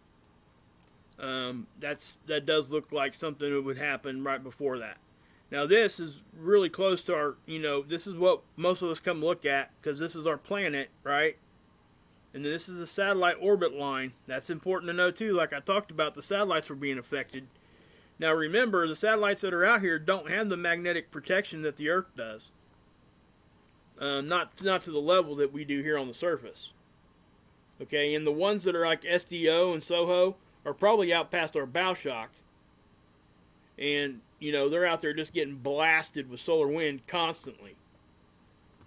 Speaker 1: That does look like something that would happen right before that. Now this is really close to our, you know, this is what most of us come look at because this is our planet, right? And then this is the satellite orbit line. That's important to know too. Like I talked about, the satellites were being affected. Now remember, the satellites that are out here don't have the magnetic protection that the Earth does. Not to the level that we do here on the surface. Okay, and the ones that are like SDO and SOHO are probably out past our bow shock. And, you know, they're out there just getting blasted with solar wind constantly.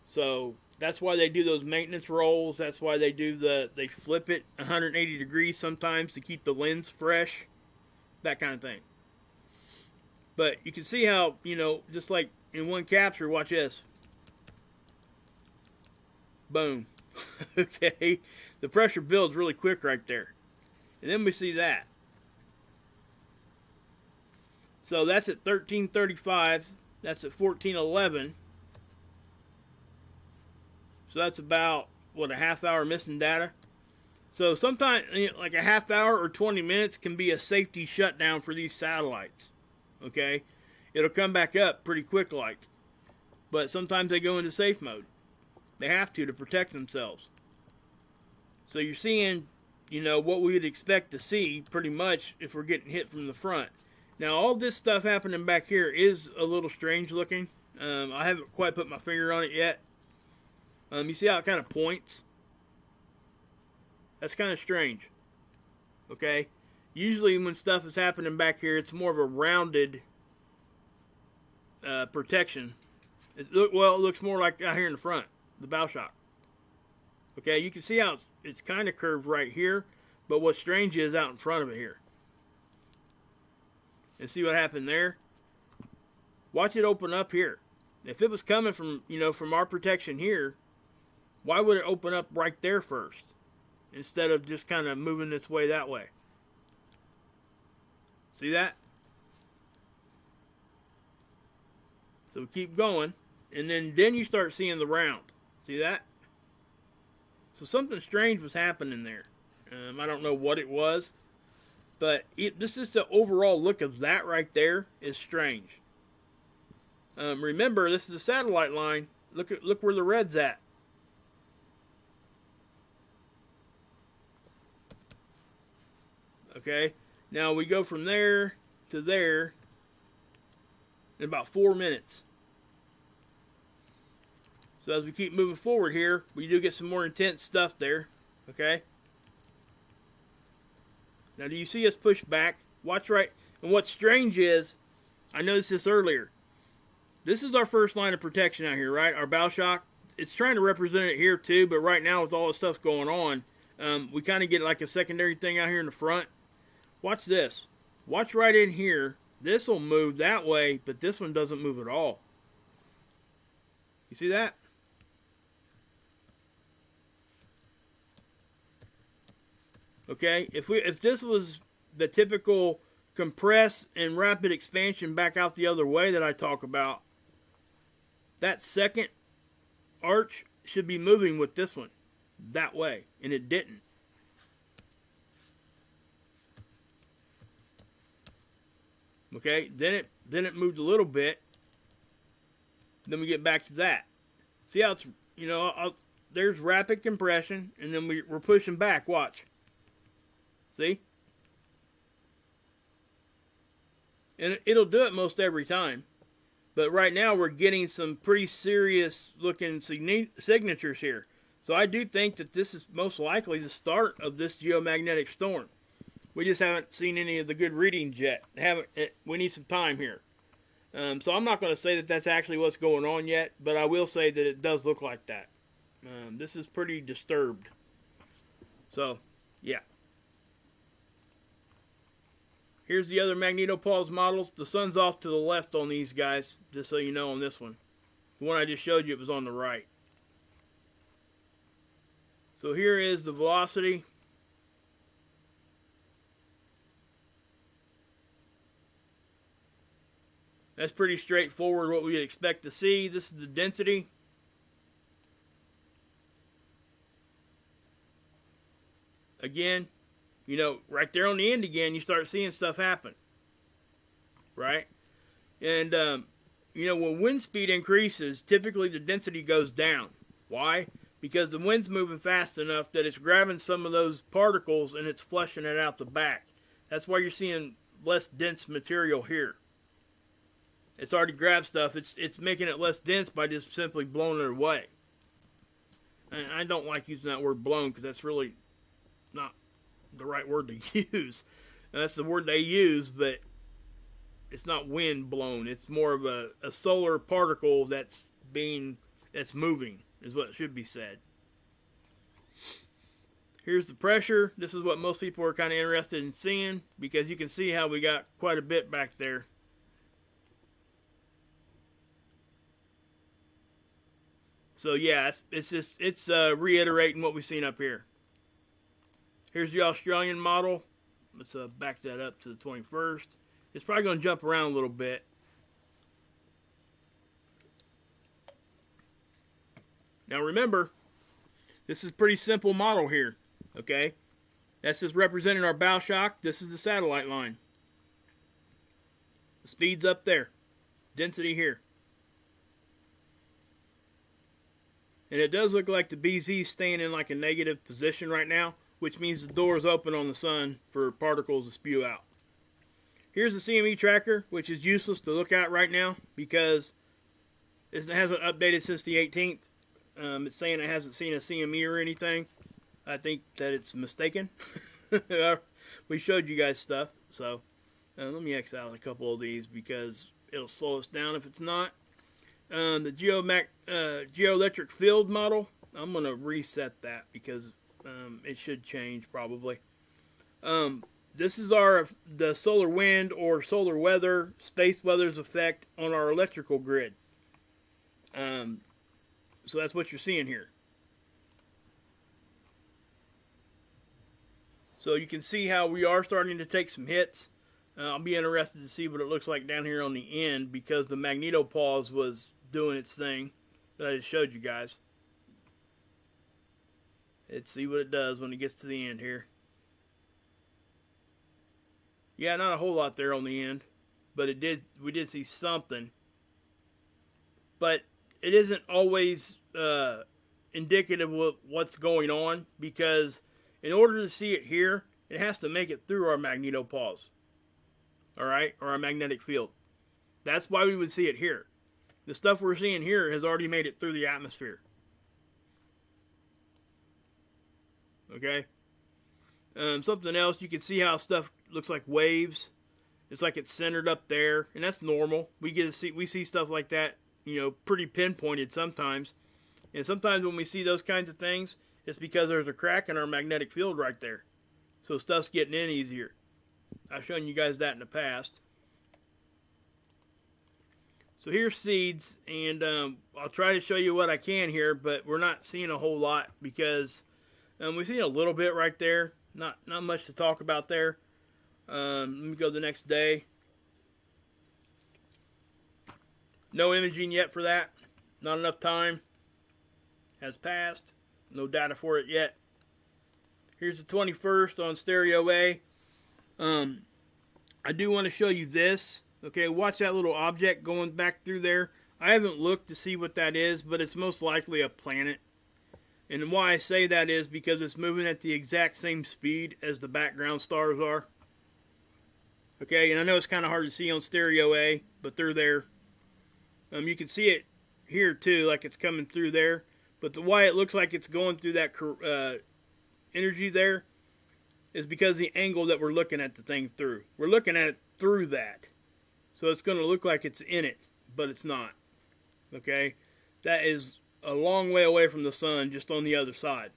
Speaker 1: So that's why they do those maintenance rolls. That's why they they flip it 180 degrees sometimes to keep the lens fresh. That kind of thing. But you can see how, you know, just like in one capture, watch this. Boom. Okay. The pressure builds really quick right there. And then we see that. So that's at 1335. That's at 1411. So that's about, what, a half hour missing data? So sometimes, you know, like a half hour or 20 minutes can be a safety shutdown for these satellites. Okay? It'll come back up pretty quick like. But sometimes they go into safe mode. They have to protect themselves. So you're seeing, you know, what we would expect to see pretty much if we're getting hit from the front. Now, all this stuff happening back here is a little strange looking. I haven't quite put my finger on it yet. You see how it kind of points? That's kind of strange. Okay? Usually when stuff is happening back here, it's more of a rounded protection. It looks more like out here in the front, the bow shock. Okay, you can see how it's kind of curved right here, but what's strange is out in front of it here. And see what happened there? Watch it open up here. If it was coming from, you know, from our protection here, why would it open up right there first instead of just kind of moving its way that way? See that? So we keep going, and then you start seeing the round. See that? So something strange was happening there. I don't know what it was, but this is the overall look of that right there is strange. Remember, this is a satellite line. Look where the red's at. Okay, now we go from there to there in about 4 minutes. So as we keep moving forward here, we do get some more intense stuff there. Okay. Now do you see us push back? Watch right. And what's strange is, I noticed this earlier. This is our first line of protection out here, right? Our bow shock. It's trying to represent it here too, but right now with all the stuff going on, we kind of get like a secondary thing out here in the front. Watch this. Watch right in here. This will move that way, but this one doesn't move at all. You see that? Okay, if this was the typical compress and rapid expansion back out the other way that I talk about, that second arch should be moving with this one that way, and it didn't. Okay, then it moved a little bit. Then we get back to that. See how it's, you know, there's rapid compression, and then we're pushing back. Watch. See? And it'll do it most every time. But right now we're getting some pretty serious looking signatures here. So I do think that this is most likely the start of this geomagnetic storm. We just haven't seen any of the good readings yet. We need some time here. So I'm not going to say that that's actually what's going on yet, but I will say that it does look like that. This is pretty disturbed. So, yeah. Here's the other Magnetopause models. The sun's off to the left on these guys, just so you know on this one. The one I just showed you, it was on the right. So here is the velocity. That's pretty straightforward what we expect to see. This is the density. Again, you know, right there on the end again, you start seeing stuff happen. Right? And, you know, when wind speed increases, typically the density goes down. Why? Because the wind's moving fast enough that it's grabbing some of those particles and it's flushing it out the back. That's why you're seeing less dense material here. It's already grabbed stuff. It's making it less dense by just simply blowing it away. And I don't like using that word blown because that's really not the right word to use. And that's the word they use, but it's not wind blown. It's more of a solar particle that's moving, is what should be said. Here's the pressure. This is what most people are kind of interested in seeing, because you can see how we got quite a bit back there. So yeah, it's reiterating what we've seen up here. Here's the Australian model. Let's back that up to the 21st. It's probably going to jump around a little bit. Now remember, this is a pretty simple model here. Okay, that's just representing our bow shock. This is the satellite line. The speed's up there. Density here. And it does look like the BZ is staying in like a negative position right now, which means the door is open on the sun for particles to spew out. Here's the CME tracker, which is useless to look at right now because it hasn't updated since the 18th. It's saying it hasn't seen a CME or anything. I think that it's mistaken. We showed you guys stuff, so let me X out a couple of these because it'll slow us down if it's not. The geoelectric field model, I'm going to reset that because it should change probably. This is the solar wind or solar weather, space weather's effect on our electrical grid. So that's what you're seeing here. So you can see how we are starting to take some hits. I'll be interested to see what it looks like down here on the end because the Magnetopause was doing its thing that I just showed you guys. Let's see what it does when it gets to the end here. Yeah, not a whole lot there on the end, but we did see something. But it isn't always indicative of what's going on because in order to see it here, it has to make it through our Magnetopause. Alright? Or our magnetic field. That's why we would see it here. The stuff we're seeing here has already made it through the atmosphere. Okay? Something else, you can see how stuff looks like waves. It's like it's centered up there, and that's normal. We see stuff like that, pretty pinpointed sometimes. And sometimes when we see those kinds of things, it's because there's a crack in our magnetic field right there. So stuff's getting in easier. I've shown you guys that in the past. So here's seeds, and I'll try to show you what I can here, but we're not seeing a whole lot because we've seen a little bit right there. Not much to talk about there. Let me go the next day. No imaging yet for that. Not enough time has passed. No data for it yet. Here's the 21st on stereo A. I do want to show you this. Okay, watch that little object going back through there. I haven't looked to see what that is, but it's most likely a planet. And why I say that is because it's moving at the exact same speed as the background stars are. Okay, and I know it's kind of hard to see on stereo A, but they're there. You can see it here too, like it's coming through there. But why it looks like it's going through that energy there is because the angle that we're looking at the thing through. We're looking at it through that. So it's going to look like it's in it, but it's not. Okay? That is a long way away from the sun, just on the other side.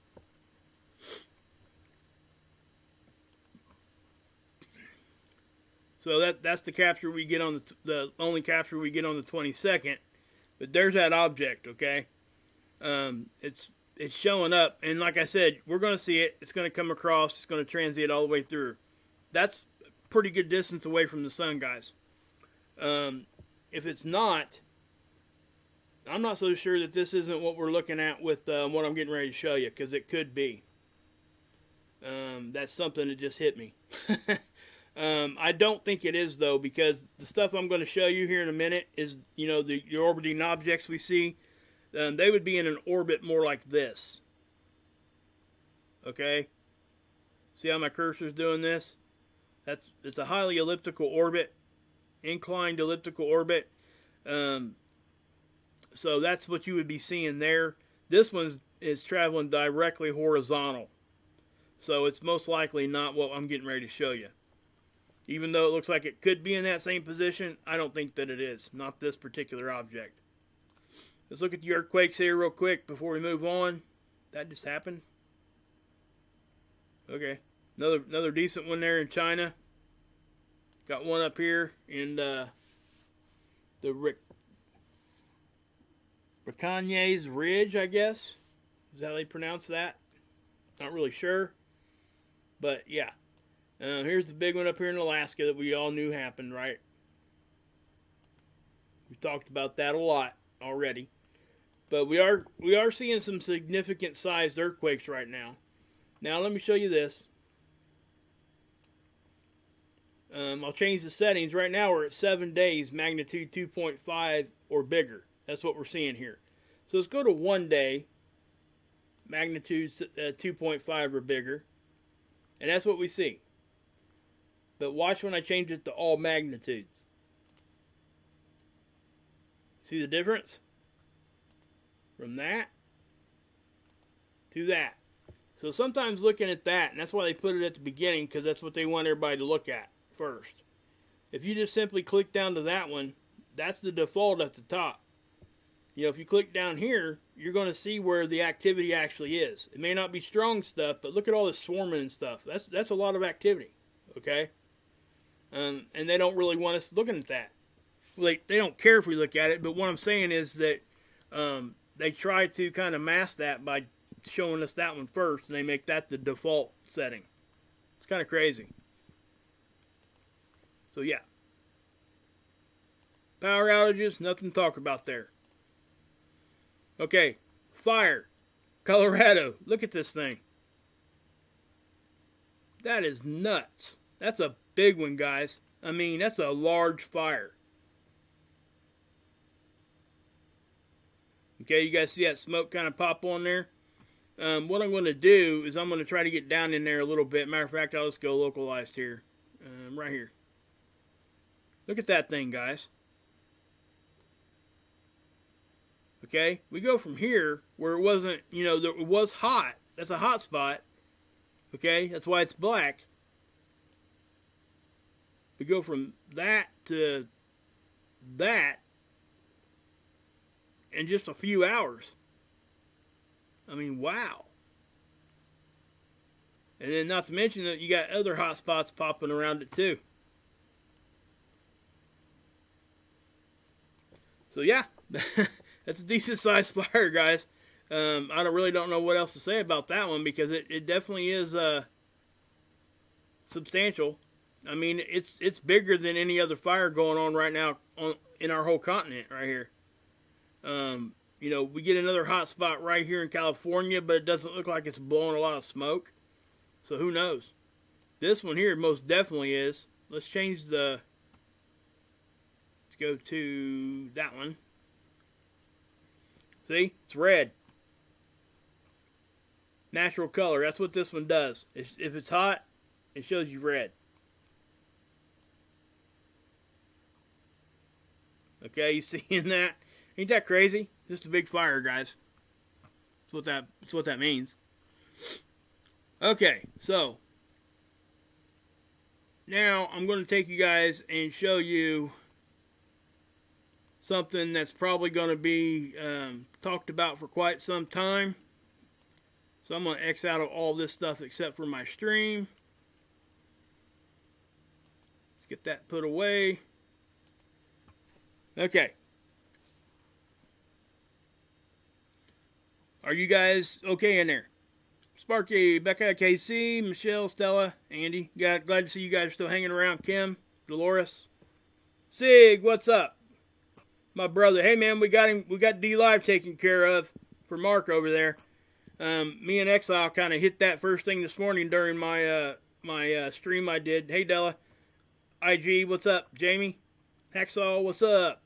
Speaker 1: So that's the capture we get on the only capture we get on the 22nd. But there's that object, okay? It's showing up, and like I said, we're going to see it. It's going to come across. It's going to transit all the way through. That's a pretty good distance away from the sun, guys. If it's not, I'm not so sure that this isn't what we're looking at with what I'm getting ready to show you, because it could be. That's something that just hit me. I don't think it is, though, because the stuff I'm going to show you here in a minute is, the orbiting objects we see. They would be in an orbit more like this. Okay? See how my cursor's doing this? It's a highly elliptical orbit. Inclined elliptical orbit. So that's what you would be seeing there. This one is traveling directly horizontal. So it's most likely not what I'm getting ready to show you. Even though it looks like it could be in that same position, I don't think that it is. Not this particular object. Let's look at the earthquakes here real quick before we move on. That just happened. Okay. Another decent one there in China. Got one up here in the Ricanyes Ridge, I guess. Is that how they pronounce that? Not really sure. But yeah. Here's the big one up here in Alaska that we all knew happened, right? We talked about that a lot already. But we are seeing some significant sized earthquakes right now. Now let me show you this. I'll change the settings. Right now we're at 7 days, magnitude 2.5 or bigger. That's what we're seeing here. So let's go to 1 day, magnitude 2.5 or bigger. And that's what we see. But watch when I change it to all magnitudes. See the difference? From that to that. So sometimes looking at that, and that's why they put it at the beginning, because that's what they want everybody to look at first. If you just simply click down to that one, that's the default at the top. You know, if you click down here, you're going to see where the activity actually is. It may not be strong stuff, but look at all this swarming and stuff. That's a lot of activity, okay? And they don't really want us looking at that. Well, they don't care if we look at it, but what I'm saying is that they try to kind of mask that by showing us that one first, and they make that the default setting. It's kind of crazy. So yeah. Power outages, nothing to talk about there. Okay, fire. Colorado, look at this thing. That is nuts. That's a big one, guys. I mean, that's a large fire. Okay, you guys see that smoke kind of pop on there? What I'm going to do is I'm going to try to get down in there a little bit. Matter of fact, I'll just go localized here. Right here. Look at that thing, guys. Okay, we go from here where it wasn't, you know, it was hot. That's a hot spot. Okay, that's why it's black. We go from that to that in just a few hours. I mean, wow. And then not to mention that you got other hot spots popping around it too. So yeah, that's a decent sized fire, guys. I really don't know what else to say about that one, because it definitely is substantial. I mean, it's bigger than any other fire going on right now in our whole continent right here. You know, we get another hot spot right here in California, but it doesn't look like it's blowing a lot of smoke. So who knows? This one here most definitely is. Let's change the... Let's go to that one. See? It's red. Natural color. That's what this one does. If it's hot, it shows you red. Okay, you seeing that? Ain't that crazy? Just a big fire, guys. That's what that means. Okay, so now I'm going to take you guys and show you something that's probably going to be talked about for quite some time. So I'm going to X out of all this stuff except for my stream. Let's get that put away. Okay. Are you guys okay in there? Sparky, Becca, KC, Michelle, Stella, Andy. Glad to see you guys are still hanging around. Kim, Dolores, Sig, what's up? My brother. Hey man, we got D Live taken care of for Mark over there. Me and Exile kind of hit that first thing this morning during my stream I did. Hey Della, IG, what's up? Jamie, Hacksaw, what's up?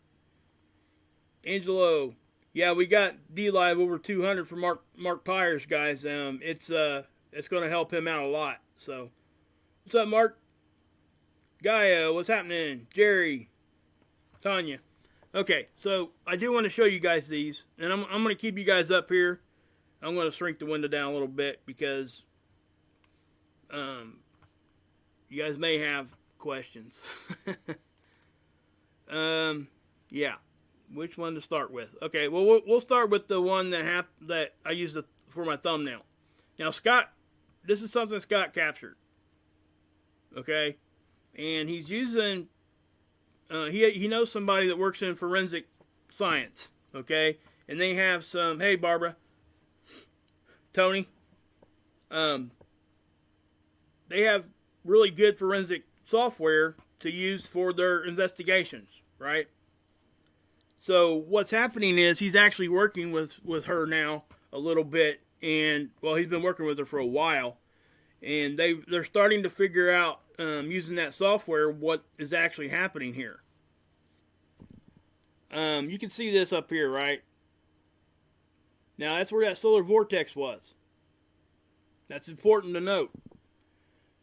Speaker 1: Angelo. Yeah, we got D Live over 200 for Mark Pyers, guys. It's going to help him out a lot. So, what's up, Mark? Gaia, what's happening? Jerry, Tanya. Okay, so I do want to show you guys these, and I'm going to keep you guys up here. I'm going to shrink the window down a little bit because You guys may have questions. Yeah. Which one to start with? Okay, well, we'll start with the one that I used for my thumbnail. Now, Scott, this is something Scott captured. Okay, and he's using. He knows somebody that works in forensic science. Okay, and they have some. Hey, Barbara, Tony. They have really good forensic software to use for their investigations, right? So what's happening is he's actually working with her now a little bit, and well, he's been working with her for a while, and they're starting to figure out using that software what is actually happening here. You can see this up here, right? Now that's where that solar vortex was. That's important to note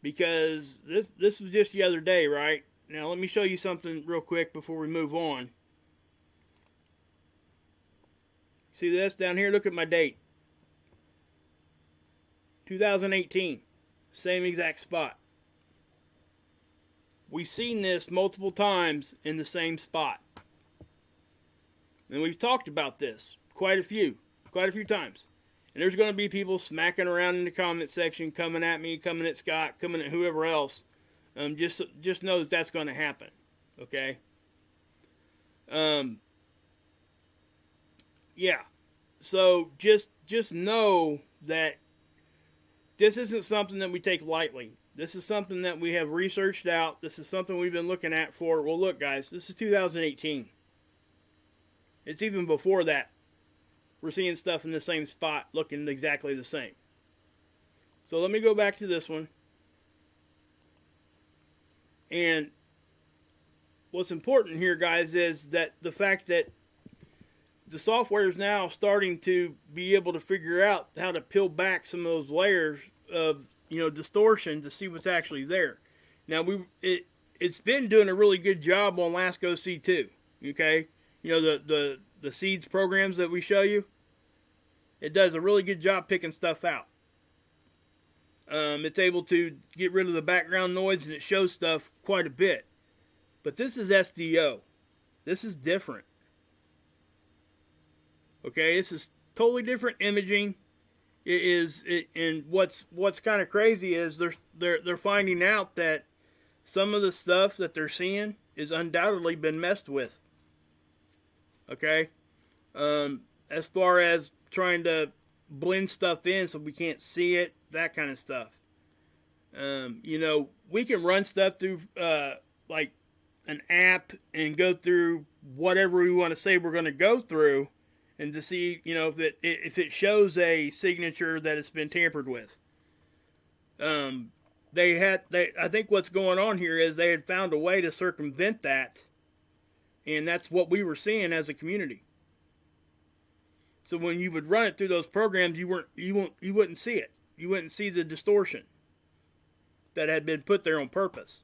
Speaker 1: because this was just the other day, right? Now let me show you something real quick before we move on. See this down here? Look at my date. 2018. Same exact spot. We've seen this multiple times in the same spot. And we've talked about this quite a few times. And there's going to be people smacking around in the comment section, coming at me, coming at Scott, coming at whoever else. Just know that that's going to happen. Okay? Yeah. So just know that this isn't something that we take lightly. This is something that we have researched out. This is something we've been looking at for, well, look, guys, this is 2018. It's even before that. We're seeing stuff in the same spot looking exactly the same. So let me go back to this one. And what's important here, guys, is that the fact that the software is now starting to be able to figure out how to peel back some of those layers of, distortion to see what's actually there. Now it's been doing a really good job on LASCO C2. Okay, the seeds programs that we show you. It does a really good job picking stuff out. It's able to get rid of the background noise and it shows stuff quite a bit. But this is SDO. This is different. Okay, this is totally different imaging. And what's kind of crazy is they're finding out that some of the stuff that they're seeing is undoubtedly been messed with. Okay, as far as trying to blend stuff in so we can't see it, that kind of stuff. We can run stuff through like an app and go through whatever we want to say we're going to go through. And to see, if it shows a signature that it's been tampered with. I think what's going on here is they had found a way to circumvent that, and that's what we were seeing as a community. So when you would run it through those programs, you wouldn't see it. You wouldn't see the distortion that had been put there on purpose.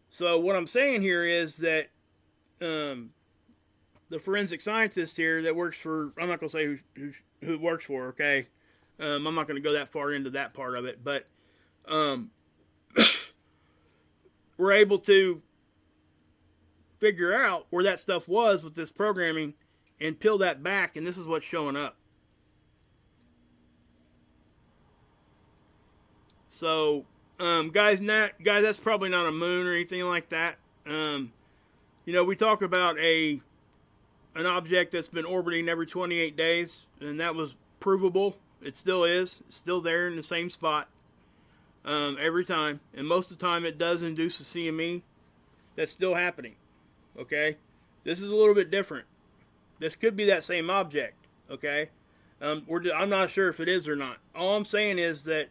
Speaker 1: So what I'm saying here is that the forensic scientist here that works for, I'm not going to say who it works for, okay? I'm not going to go that far into that part of it, but we're able to figure out where that stuff was with this programming and peel that back, and this is what's showing up. So, guys, that's probably not a moon or anything like that. We talk about an object that's been orbiting every 28 days, and that was provable. It still is. It's still there in the same spot every time. And most of the time it does induce a CME. That's still happening. Okay? This is a little bit different. This could be that same object. Okay? I'm not sure if it is or not. All I'm saying is that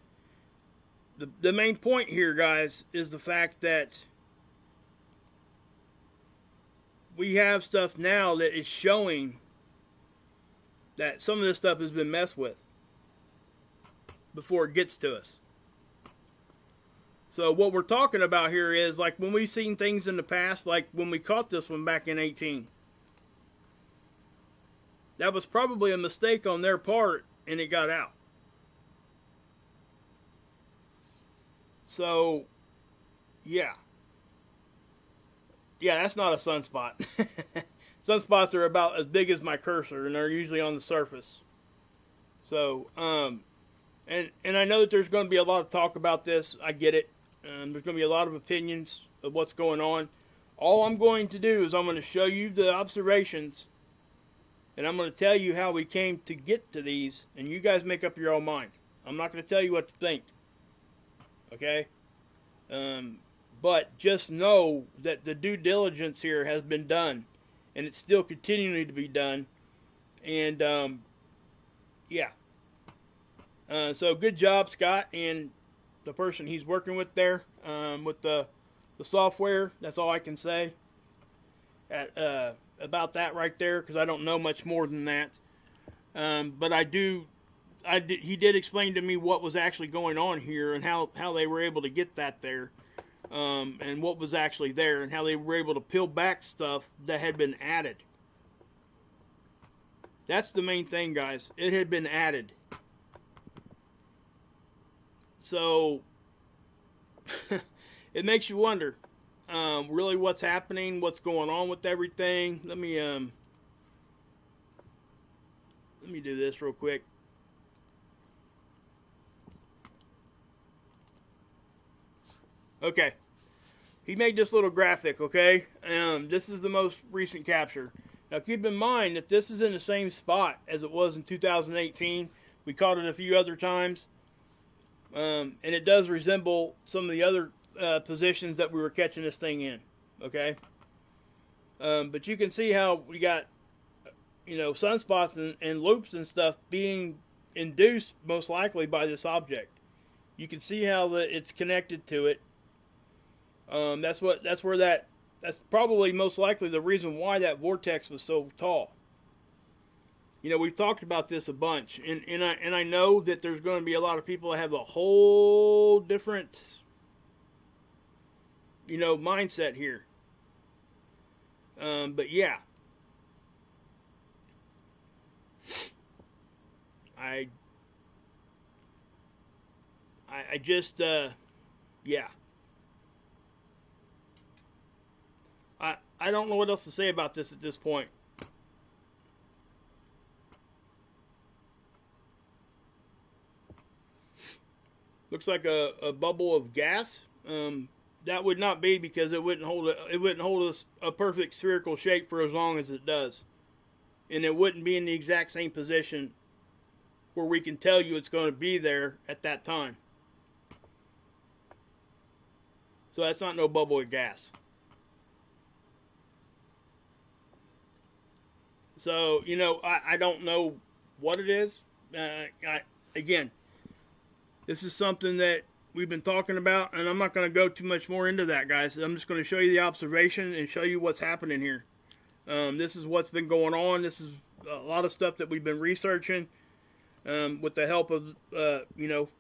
Speaker 1: the main point here, guys, is the fact that we have stuff now that is showing that some of this stuff has been messed with before it gets to us. So what we're talking about here is like when we've seen things in the past, like when we caught this one back in 18. That was probably a mistake on their part and it got out. So, yeah. Yeah, that's not a sunspot. Sunspots are about as big as my cursor, and they're usually on the surface. So, and I know that there's going to be a lot of talk about this. I get it. There's going to be a lot of opinions of what's going on. All I'm going to do is I'm going to show you the observations, and I'm going to tell you how we came to get to these, and you guys make up your own mind. I'm not going to tell you what to think. Okay? But just know that the due diligence here has been done, and it's still continuing to be done. And yeah. So good job, Scott, and the person he's working with there with the software. That's all I can say about that right there, because I don't know much more than that. But he did explain to me what was actually going on here and how they were able to get that there. And what was actually there, and how they were able to peel back stuff that had been added. That's the main thing, guys. It had been added. So, it makes you wonder, really what's happening, what's going on with everything. Let me do this real quick. Okay, he made this little graphic, okay? This is the most recent capture. Now keep in mind that this is in the same spot as it was in 2018. We caught it a few other times. And it does resemble some of the other positions that we were catching this thing in, okay? But you can see how we got, sunspots and loops and stuff being induced most likely by this object. You can see how it's connected to it. That's probably most likely the reason why that vortex was so tall. We've talked about this a bunch, and I know that there's going to be a lot of people that have a whole different, mindset here. But yeah, I just yeah. I don't know what else to say about this at this point. Looks like a bubble of gas. That would not be, because it wouldn't hold a perfect spherical shape for as long as it does, and it wouldn't be in the exact same position where we can tell you it's going to be there at that time. So that's not no bubble of gas. So, I don't know what it is. Again, this is something that we've been talking about, and I'm not going to go too much more into that, guys. I'm just going to show you the observation and show you what's happening here. This is what's been going on. This is a lot of stuff that we've been researching with the help of,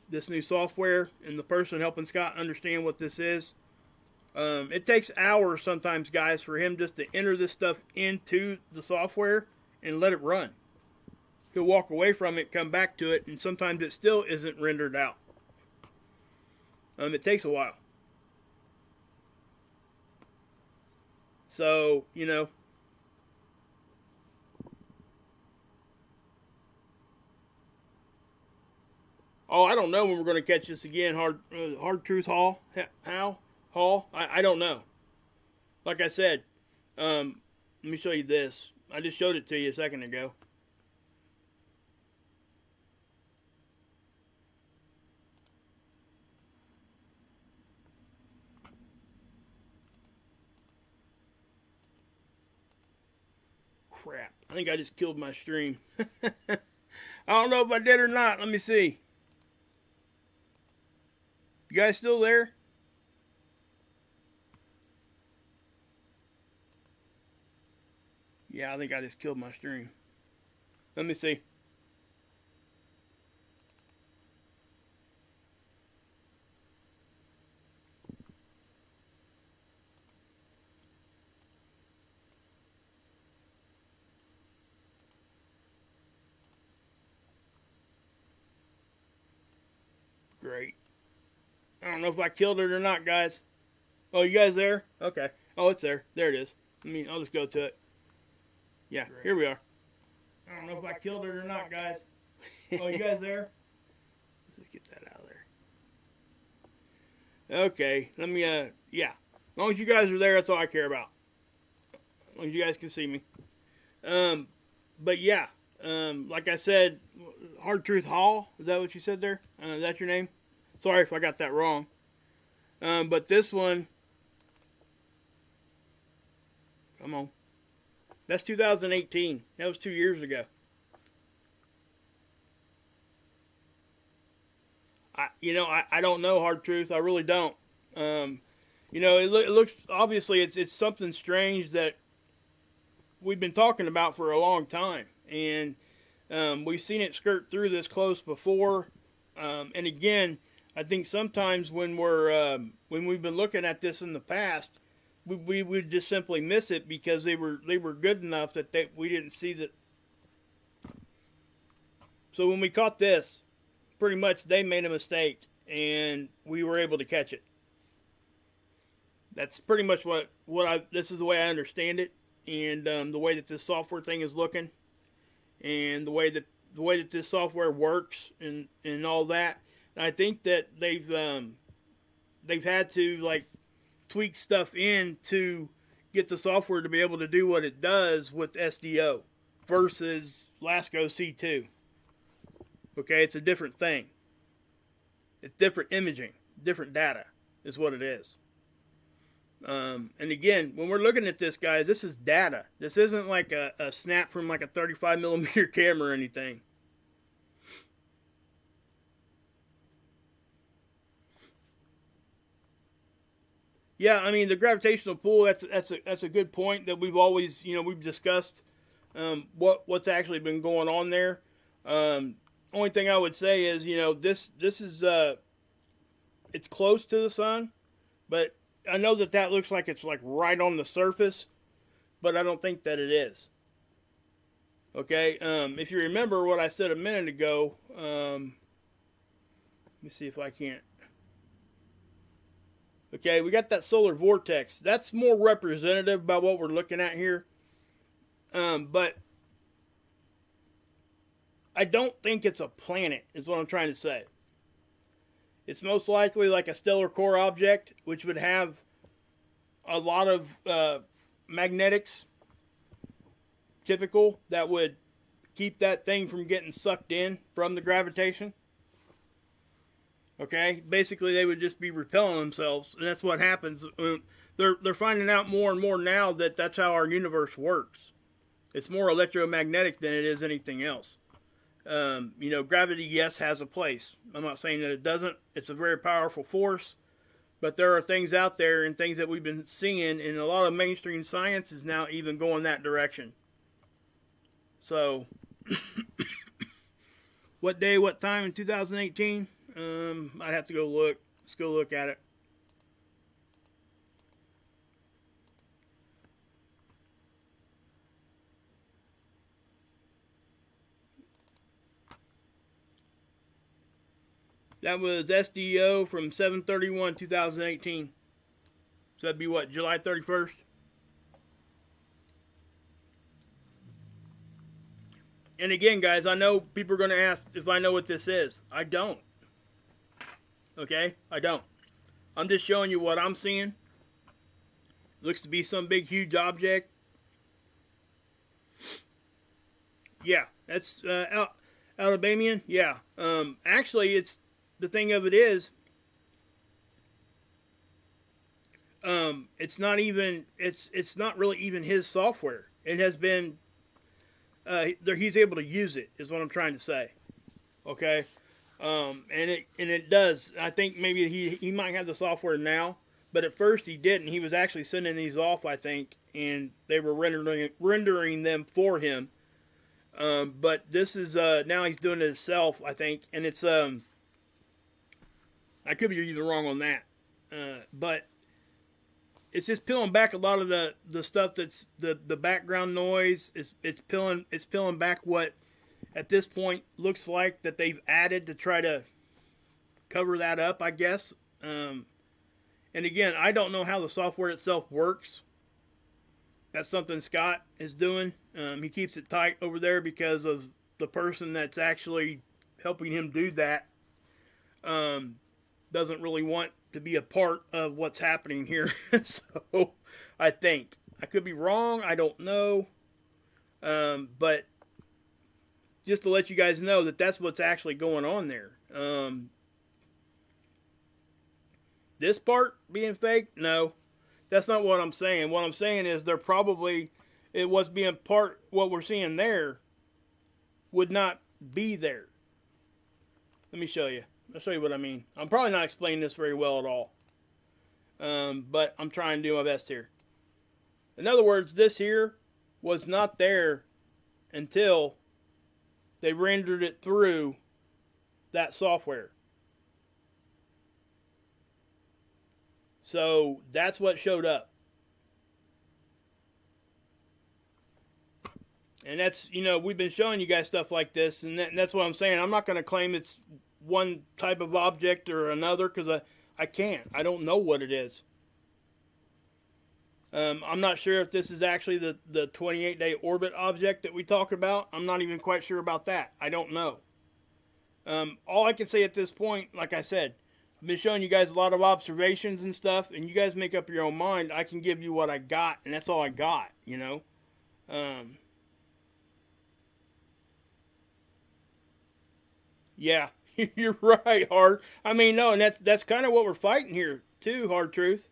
Speaker 1: this new software and the person helping Scott understand what this is. It takes hours sometimes, guys, for him just to enter this stuff into the software and let it run. He'll walk away from it, come back to it, and sometimes it still isn't rendered out. It takes a while. So, oh, I don't know when we're going to catch this again. Hard Truth Hall. Hall. I don't know. Like I said, let me show you this. I just showed it to you a second ago. Crap. I think I just killed my stream. I don't know if I did or not. Let me see. You guys still there? Yeah, I think I just killed my stream. Let me see. Great. I don't don't know if I killed it or not, guys. Oh, you guys there? Okay. Oh, it's there. There it is. I'll just go to it. Yeah, here we are. I don't know if I killed it or not, guys. Oh, you guys there? Let's just get that out of there. Okay, let me, yeah. As long as you guys are there, that's all I care about. As long as you guys can see me. But yeah, like I said, Hard Truth Hall, is that what you said there? Is that your name? Sorry if I got that wrong. But this one, come on. That's 2018. That was 2 years ago. I don't know, Hard Truth. I really don't. It looks, obviously it's something strange that we've been talking about for a long time. And we've seen it skirt through this close before. And again, I think sometimes when we've been looking at this in the past, we would just simply miss it because they were good enough that we didn't see that. So when we caught this, pretty much they made a mistake and we were able to catch it. That's pretty much this is the way I understand it, and the way that this software thing is looking, and the way that this software works, and all that. And I think that they've had to tweak stuff in to get the software to be able to do what it does with SDO versus LASCO C2. Okay, it's a different thing. It's different imaging, different data is what it is. And again, when we're looking at this, guys, this is data. This isn't like a snap from like a 35 millimeter camera or anything. Yeah, the gravitational pull, that's a good point that we've always, we've discussed what's actually been going on there. Only thing I would say is, this is it's close to the sun, but I know that looks like it's like right on the surface, but I don't think that it is. Okay, if you remember what I said a minute ago, let me see if I can't. Okay, we got that solar vortex. That's more representative by what we're looking at here. But I don't think it's a planet, is what I'm trying to say. It's most likely like a stellar core object, which would have a lot of magnetics, typical, that would keep that thing from getting sucked in from the gravitation. Okay, basically they would just be repelling themselves, and that's what happens. They're finding out more and more now that that's how our universe works. It's more electromagnetic than it is anything else. Gravity, yes, has a place. I'm not saying that it doesn't. It's a very powerful force, but there are things out there and things that we've been seeing, and a lot of mainstream science is now even going that direction. So, what day, what time in 2018? I'd have to go look. Let's go look at it. That was SDO from 7/31/2018. So that'd be what, July 31st? And again, guys, I know people are going to ask if I know what this is. I don't. Okay? I don't. I'm just showing you what I'm seeing. Looks to be some big, huge object. Yeah, that's Alabamian. Yeah. Actually, it's the thing of it is, it's not even. It's not really even his software. It has been. He's able to use it. Is what I'm trying to say. Okay. And it does. I think maybe he might have the software now, but at first he didn't. He was actually sending these off, I think, and they were rendering them for him. But this is now he's doing it himself, I think, and it's I could be even wrong on that, but it's just peeling back a lot of the stuff that's the background noise. It's peeling back what at this point looks like that they've added to try to cover that up, I guess. And again, I don't know how the software itself works. That's something Scott is doing. He keeps it tight over there because of the person that's actually helping him do that. Doesn't really want to be a part of what's happening here. So I think. I could be wrong. I don't know. But just to let you guys know that that's what's actually going on there. This part being fake? No. That's not what I'm saying. What I'm saying is they're probably, it was being part, what we're seeing there would not be there. Let me show you. I'll show you what I mean. I'm probably not explaining this very well at all. But I'm trying to do my best here. In other words, this here was not there until they rendered it through that software. So that's what showed up. And that's, you know, we've been showing you guys stuff like this, and that's what I'm saying. I'm not going to claim it's one type of object or another because I can't. I don't know what it is. I'm not sure if this is actually the 28-day orbit object that we talk about. I'm not even quite sure about that. I don't know. All I can say at this point, like I said, I've been showing you guys a lot of observations and stuff, and you guys make up your own mind. I can give you what I got, and that's all I got, you know. Yeah, you're right, Hard. I mean, no, and that's kind of what we're fighting here, too, Hard Truth.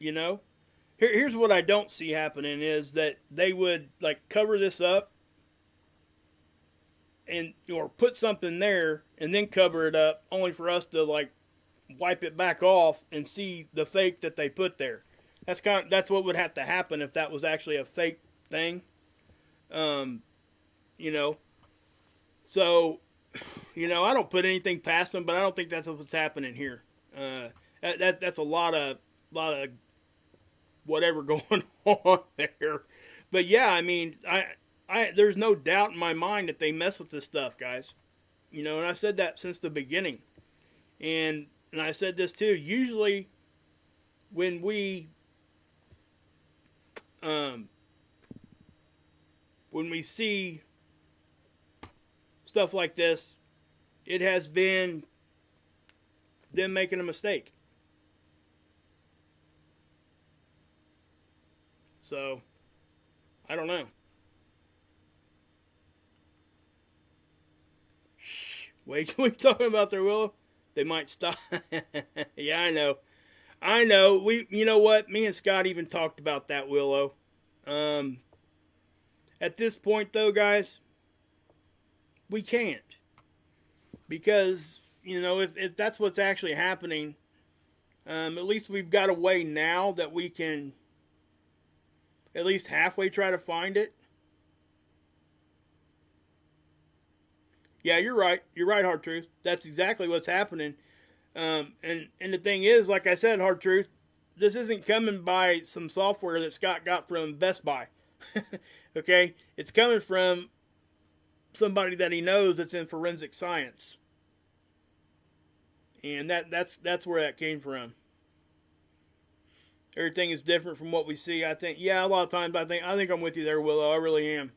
Speaker 1: You know, here's what I don't see happening is that they would, like, cover this up and or put something there and then cover it up only for us to like wipe it back off and see the fake that they put there. That's what would have to happen if that was actually a fake thing. You know. So, you know, I don't put anything past them, but I don't think that's what's happening here. That's a lot of whatever going on there. But yeah, I mean, there's no doubt in my mind that they mess with this stuff, guys. You know, and I've said that since the beginning. And I said this too. Usually, when we see stuff like this, it has been them making a mistake. So, I don't know. Wait till we talking about their Willow. They might stop. Yeah, I know. I know. You know what? Me and Scott even talked about that Willow. At this point, though, guys, we can't. Because, you know, if that's what's actually happening, at least we've got a way now that we can at least halfway try to find it. Yeah, you're right. You're right, Hard Truth. That's exactly what's happening. And the thing is, like I said, Hard Truth, this isn't coming by some software that Scott got from Best Buy. Okay? It's coming from somebody that he knows that's in forensic science. And that's where that came from. Everything is different from what we see. I think, yeah, a lot of times I think I'm with you there, Willow. I really am.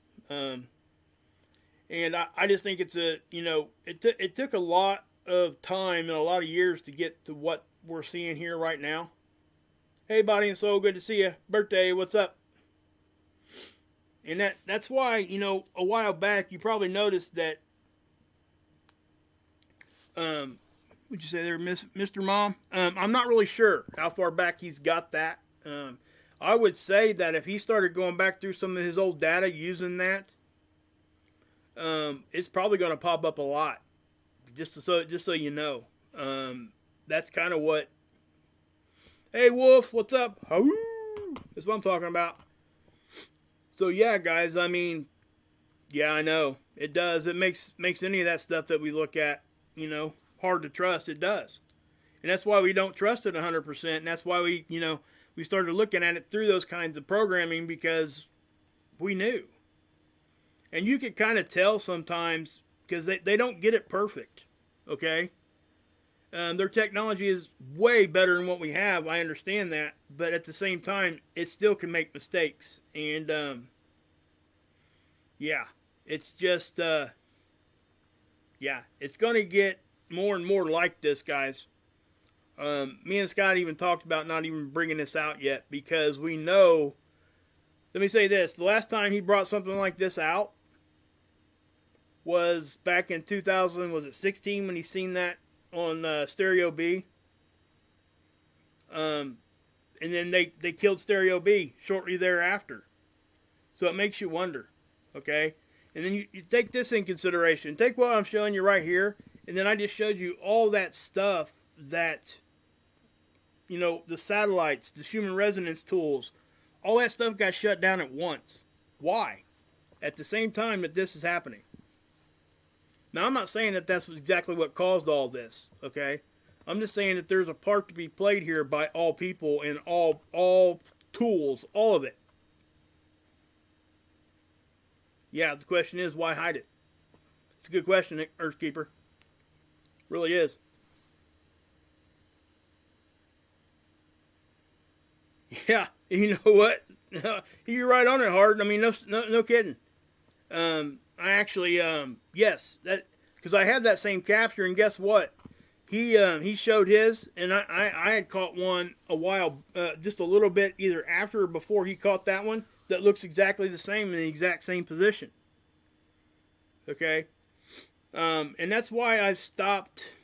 Speaker 1: And I just think it's it took a lot of time and a lot of years to get to what we're seeing here right now. Hey, Body and Soul, good to see you. Birthday, what's up? And that's why, you know, a while back you probably noticed that. Would you say there, Mr. Mom? I'm not really sure how far back he's got that. I would say that if he started going back through some of his old data using that, it's probably going to pop up a lot. Just so you know, that's kind of what. Hey, Wolf, what's up? That's what I'm talking about. So yeah, guys. I mean, yeah, I know it does. It makes any of that stuff that we look at, you know, hard to trust. It does, and that's why we don't trust it 100%. And that's why we started looking at it through those kinds of programming because we knew. And you could kind of tell sometimes because they don't get it perfect, okay? Their technology is way better than what we have. I understand that, but at the same time, it still can make mistakes. And yeah, it's just yeah, it's going to get more and more like this, guys. Me and Scott even talked about not even bringing this out yet because we know. Let me say this: the last time he brought something like this out was back in 2000. Was it 16 when he seen that on Stereo B? And then they killed Stereo B shortly thereafter. So it makes you wonder, okay? And then you take this in consideration. Take what I'm showing you right here, and then I just showed you all that stuff that, you know, the satellites, the Schumann resonance tools, all that stuff got shut down at once. Why? At the same time that this is happening. Now, I'm not saying that that's exactly what caused all this, okay? I'm just saying that there's a part to be played here by all people and all tools, all of it. Yeah, the question is, why hide it? It's a good question, Earthkeeper. Really is. Yeah, you know what? You're right on it, Hard. I mean, no kidding. I actually, yes, that because I had that same capture, and guess what? He showed his, and I had caught one a while, just a little bit either after or before he caught that one that looks exactly the same in the exact same position. Okay, and that's why I've stopped,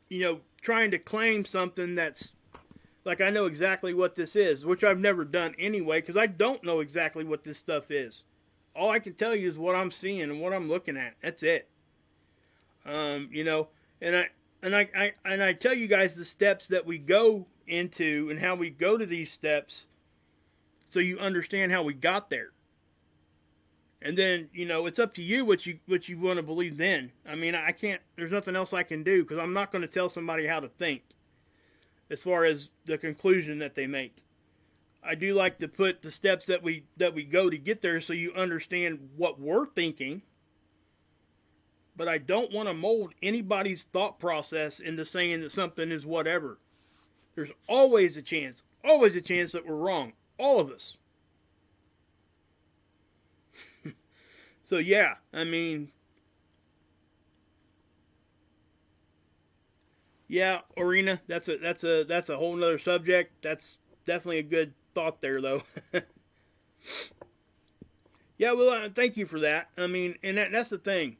Speaker 1: you know, trying to claim something that's like I know exactly what this is, which I've never done anyway, because I don't know exactly what this stuff is. All I can tell you is what I'm seeing and what I'm looking at. That's it. You know, and I tell you guys the steps that we go into and how we go to these steps, so you understand how we got there. And then, you know, it's up to you what you want to believe then. I mean, I can't. There's nothing else I can do because I'm not going to tell somebody how to think as far as the conclusion that they make. I do like to put the steps that we go to get there so you understand what we're thinking. But I don't want to mold anybody's thought process into saying that something is whatever. There's always a chance that we're wrong. All of us. So yeah, I mean, yeah, Arena, that's a whole nother subject. That's definitely a good thought there, though. Yeah, well, thank you for that. I mean, and that's the thing.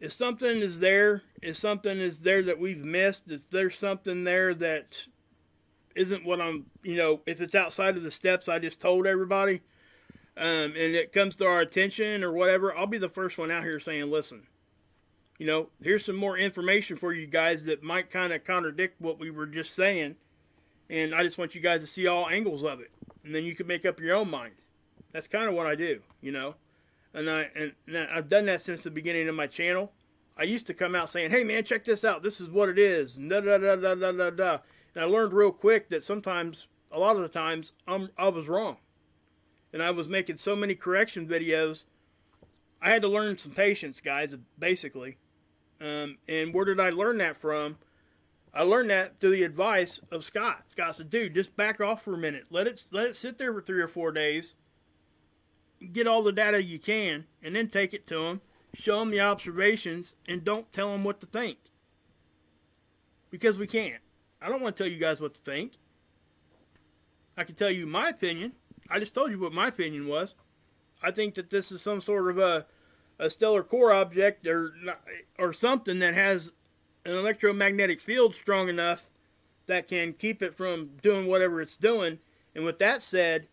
Speaker 1: If something is there that we've missed, if there's something there that isn't what I'm, you know, if it's outside of the steps I just told everybody, and it comes to our attention or whatever, I'll be the first one out here saying, listen, you know, here's some more information for you guys that might kind of contradict what we were just saying, and I just want you guys to see all angles of it, and then you can make up your own mind. That's kind of what I do, you know, and I've done that since the beginning of my channel. I used to come out saying, hey man, check this out, this is what it is, and da da da da da da da, and I learned real quick that sometimes, a lot of the times, I was wrong. And I was making so many correction videos, I had to learn some patience, guys, basically. And where did I learn that from? I learned that through the advice of Scott. Scott said, dude, just back off for a minute. Let it sit there for 3 or 4 days. Get all the data you can, and then take it to him. Show him the observations, and don't tell him what to think. Because we can't. I don't want to tell you guys what to think. I can tell you my opinion. I just told you what my opinion was. I think that this is some sort of a stellar core object or something that has an electromagnetic field strong enough that can keep it from doing whatever it's doing. And with that said,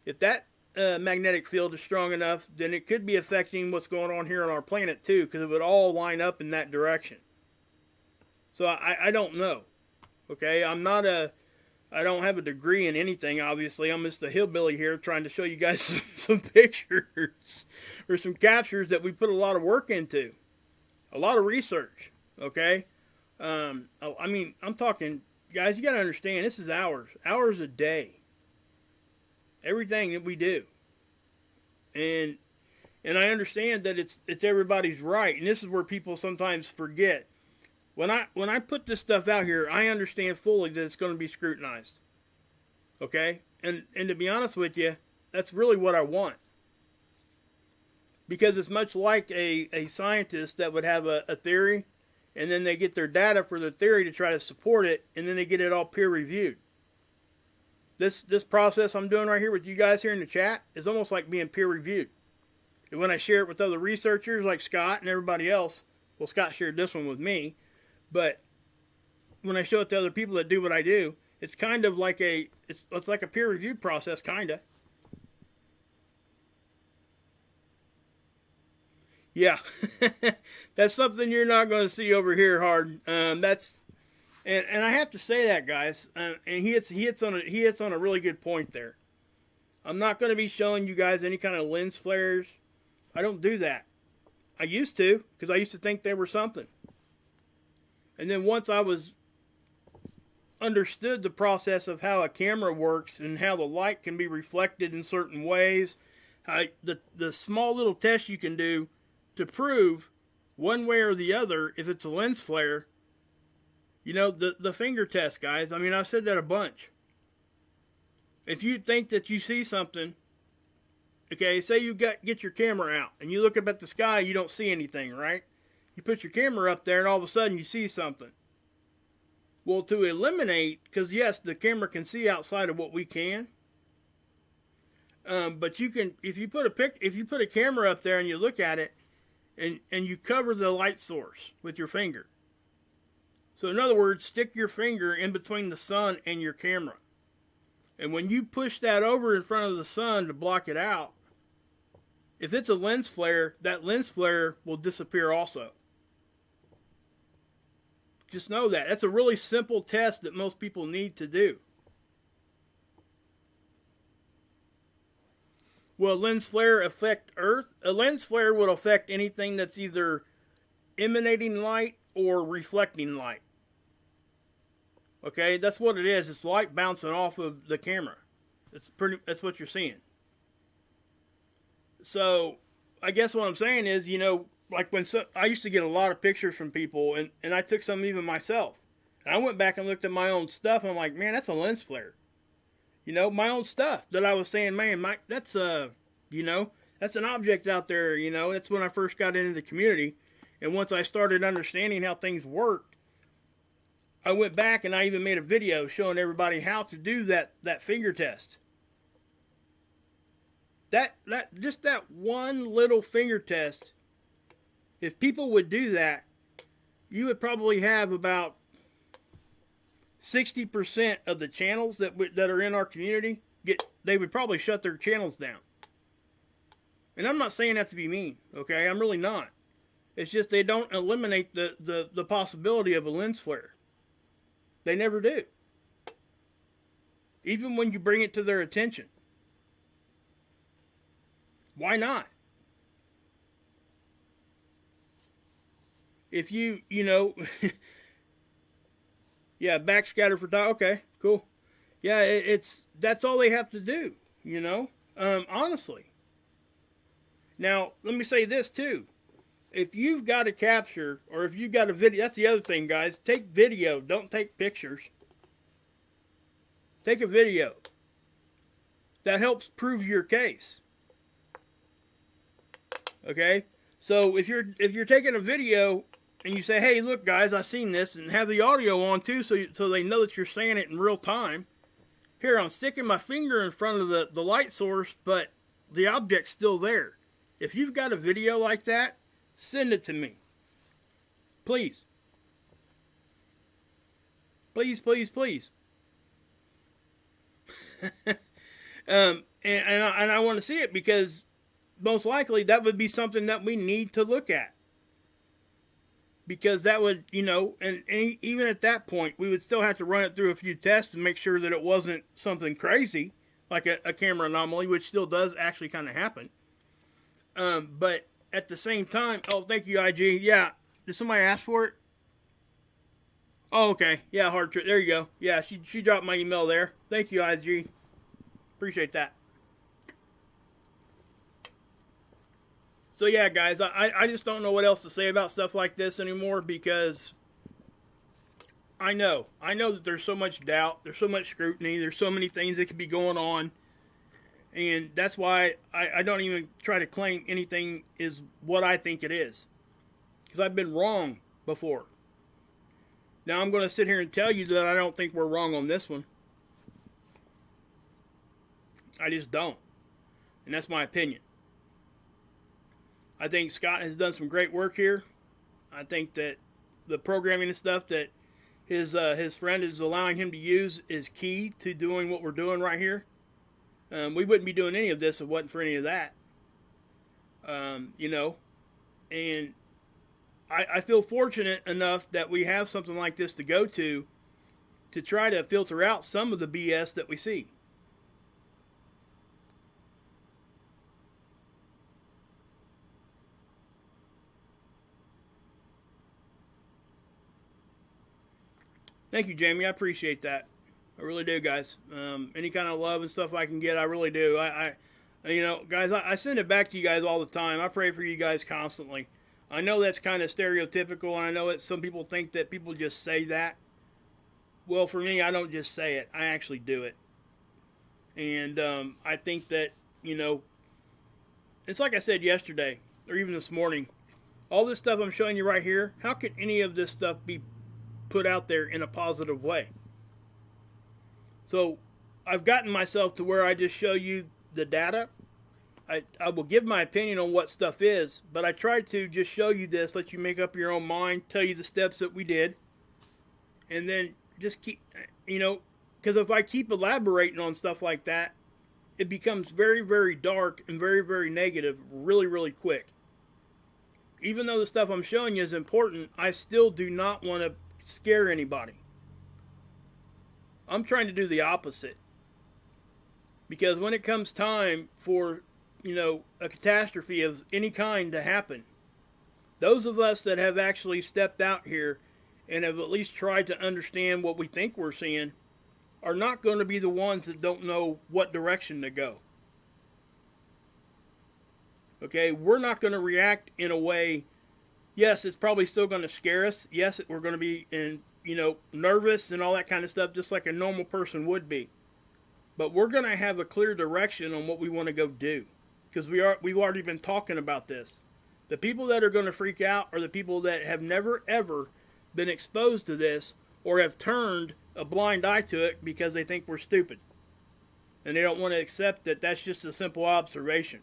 Speaker 1: if that magnetic field is strong enough, then it could be affecting what's going on here on our planet too, because it would all line up in that direction. So I don't know. Okay, I don't have a degree in anything, obviously. I'm just a hillbilly here trying to show you guys some pictures or some captures that we put a lot of work into. A lot of research, okay? I mean, I'm talking, guys, you got to understand, this is hours a day. Everything that we do. And And I understand that it's everybody's right, and this is where people sometimes forget. When I put this stuff out here, I understand fully that it's going to be scrutinized. Okay? And to be honest with you, that's really what I want. Because it's much like a scientist that would have a theory, and then they get their data for the theory to try to support it, and then they get it all peer reviewed. This process I'm doing right here with you guys here in the chat is almost like being peer reviewed. And when I share it with other researchers like Scott and everybody else, well, Scott shared this one with me, but when I show it to other people that do what I do, it's kind of like it's like a peer reviewed process, kind of. Yeah, that's something you're not going to see over here, Hard. And I have to say that, guys. And he hits on a really good point there. I'm not going to be showing you guys any kind of lens flares. I don't do that. I used to, because I used to think they were something. And then once I understood the process of how a camera works and how the light can be reflected in certain ways, the small little test you can do to prove one way or the other if it's a lens flare. You know, the finger test, guys. I mean, I've said that a bunch. If you think that you see something, okay, say you get your camera out and you look up at the sky, you don't see anything, right? You put your camera up there and all of a sudden you see something. Well, to eliminate, because yes, the camera can see outside of what we can. But you can, if you put a camera up there and you look at it, and you cover the light source with your finger. So in other words, stick your finger in between the sun and your camera. And when you push that over in front of the sun to block it out, if it's a lens flare, that lens flare will disappear also. Just know that. That's a really simple test that most people need to do. Will a lens flare affect Earth? A lens flare would affect anything that's either emanating light or reflecting light. Okay, that's what it is. It's light bouncing off of the camera. That's what you're seeing. So, I guess what I'm saying is, you know, like I used to get a lot of pictures from people, and I took some even myself. And I went back and looked at my own stuff, and I'm like, man, that's a lens flare. You know, my own stuff that I was saying, man, that's you know, that's an object out there, you know. That's when I first got into the community. And once I started understanding how things worked, I went back and I even made a video showing everybody how to do that finger test. Just that one little finger test, if people would do that, you would probably have about 60% of the channels that are in our community, they would probably shut their channels down. And I'm not saying that to be mean, okay? I'm really not. It's just they don't eliminate the possibility of a lens flare. They never do. Even when you bring it to their attention. Why not? If you know, yeah, backscatter for time. Okay, cool. Yeah, that's all they have to do, you know, honestly. Now, let me say this too. If you've got a capture, or if you've got a video, that's the other thing, guys. Take video, don't take pictures. Take a video. That helps prove your case. Okay? So if you're taking a video and you say, hey, look guys, I seen this, and have the audio on too, so they know that you're saying it in real time. Here, I'm sticking my finger in front of the light source, but the object's still there. If you've got a video like that, send it to me. Please. Please, please, please. And I want to see it, because most likely that would be something that we need to look at. Because that would, you know, and even at that point, we would still have to run it through a few tests and make sure that it wasn't something crazy, like a camera anomaly, which still does actually kind of happen. But at the same time, oh, thank you, IG. Yeah, did somebody ask for it? Oh, okay. Yeah, hard trip. There you go. Yeah, she dropped my email there. Thank you, IG. Appreciate that. So yeah, guys, I just don't know what else to say about stuff like this anymore, because I know that there's so much doubt, there's so much scrutiny, there's so many things that could be going on, and that's why I don't even try to claim anything is what I think it is, because I've been wrong before. Now I'm going to sit here and tell you that I don't think we're wrong on this one. I just don't, and that's my opinion. I think Scott has done some great work here. I think that the programming and stuff that his friend is allowing him to use is key to doing what we're doing right here. We wouldn't be doing any of this if it wasn't for any of that. You know, and I feel fortunate enough that we have something like this to go to try to filter out some of the BS that we see. Thank you, Jamie. I appreciate that. I really do, guys. Any kind of love and stuff I can get, I really do. You know, guys, I send it back to you guys all the time. I pray for you guys constantly. I know that's kind of stereotypical, and I know that some people think that people just say that. Well, for me, I don't just say it. I actually do it. And I think that, you know, it's like I said yesterday, or even this morning, all this stuff I'm showing you right here, how could any of this stuff be put out there in a positive way? So I've gotten myself to where I just show you the data. I will give my opinion on what stuff is, but I try to just show you this, let you make up your own mind, tell you the steps that we did, and then just keep, you know, because if I keep elaborating on stuff like that, it becomes very, very dark and very, very negative really, really quick. Even though the stuff I'm showing you is important, I still do not want to scare anybody. I'm trying to do the opposite, because when it comes time for, you know, a catastrophe of any kind to happen, those of us that have actually stepped out here and have at least tried to understand what we think we're seeing are not going to be the ones that don't know what direction to go. Okay, we're not going to react in a way. Yes, it's probably still going to scare us. Yes, we're going to be nervous and all that kind of stuff, just like a normal person would be. But we're going to have a clear direction on what we want to go do, because we've already been talking about this. The people that are going to freak out are the people that have never ever been exposed to this, or have turned a blind eye to it because they think we're stupid, and they don't want to accept that that's just a simple observation.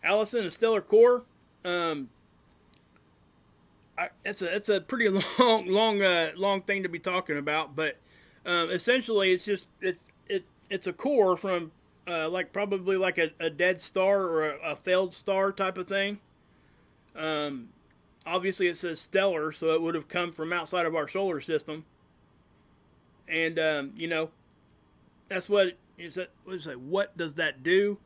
Speaker 1: Allison, a stellar core. It's a pretty long thing to be talking about, but essentially it's a core from like probably like a dead star or a failed star type of thing. Obviously it says stellar, so it would have come from outside of our solar system, and you know, that's what is that. What does that do?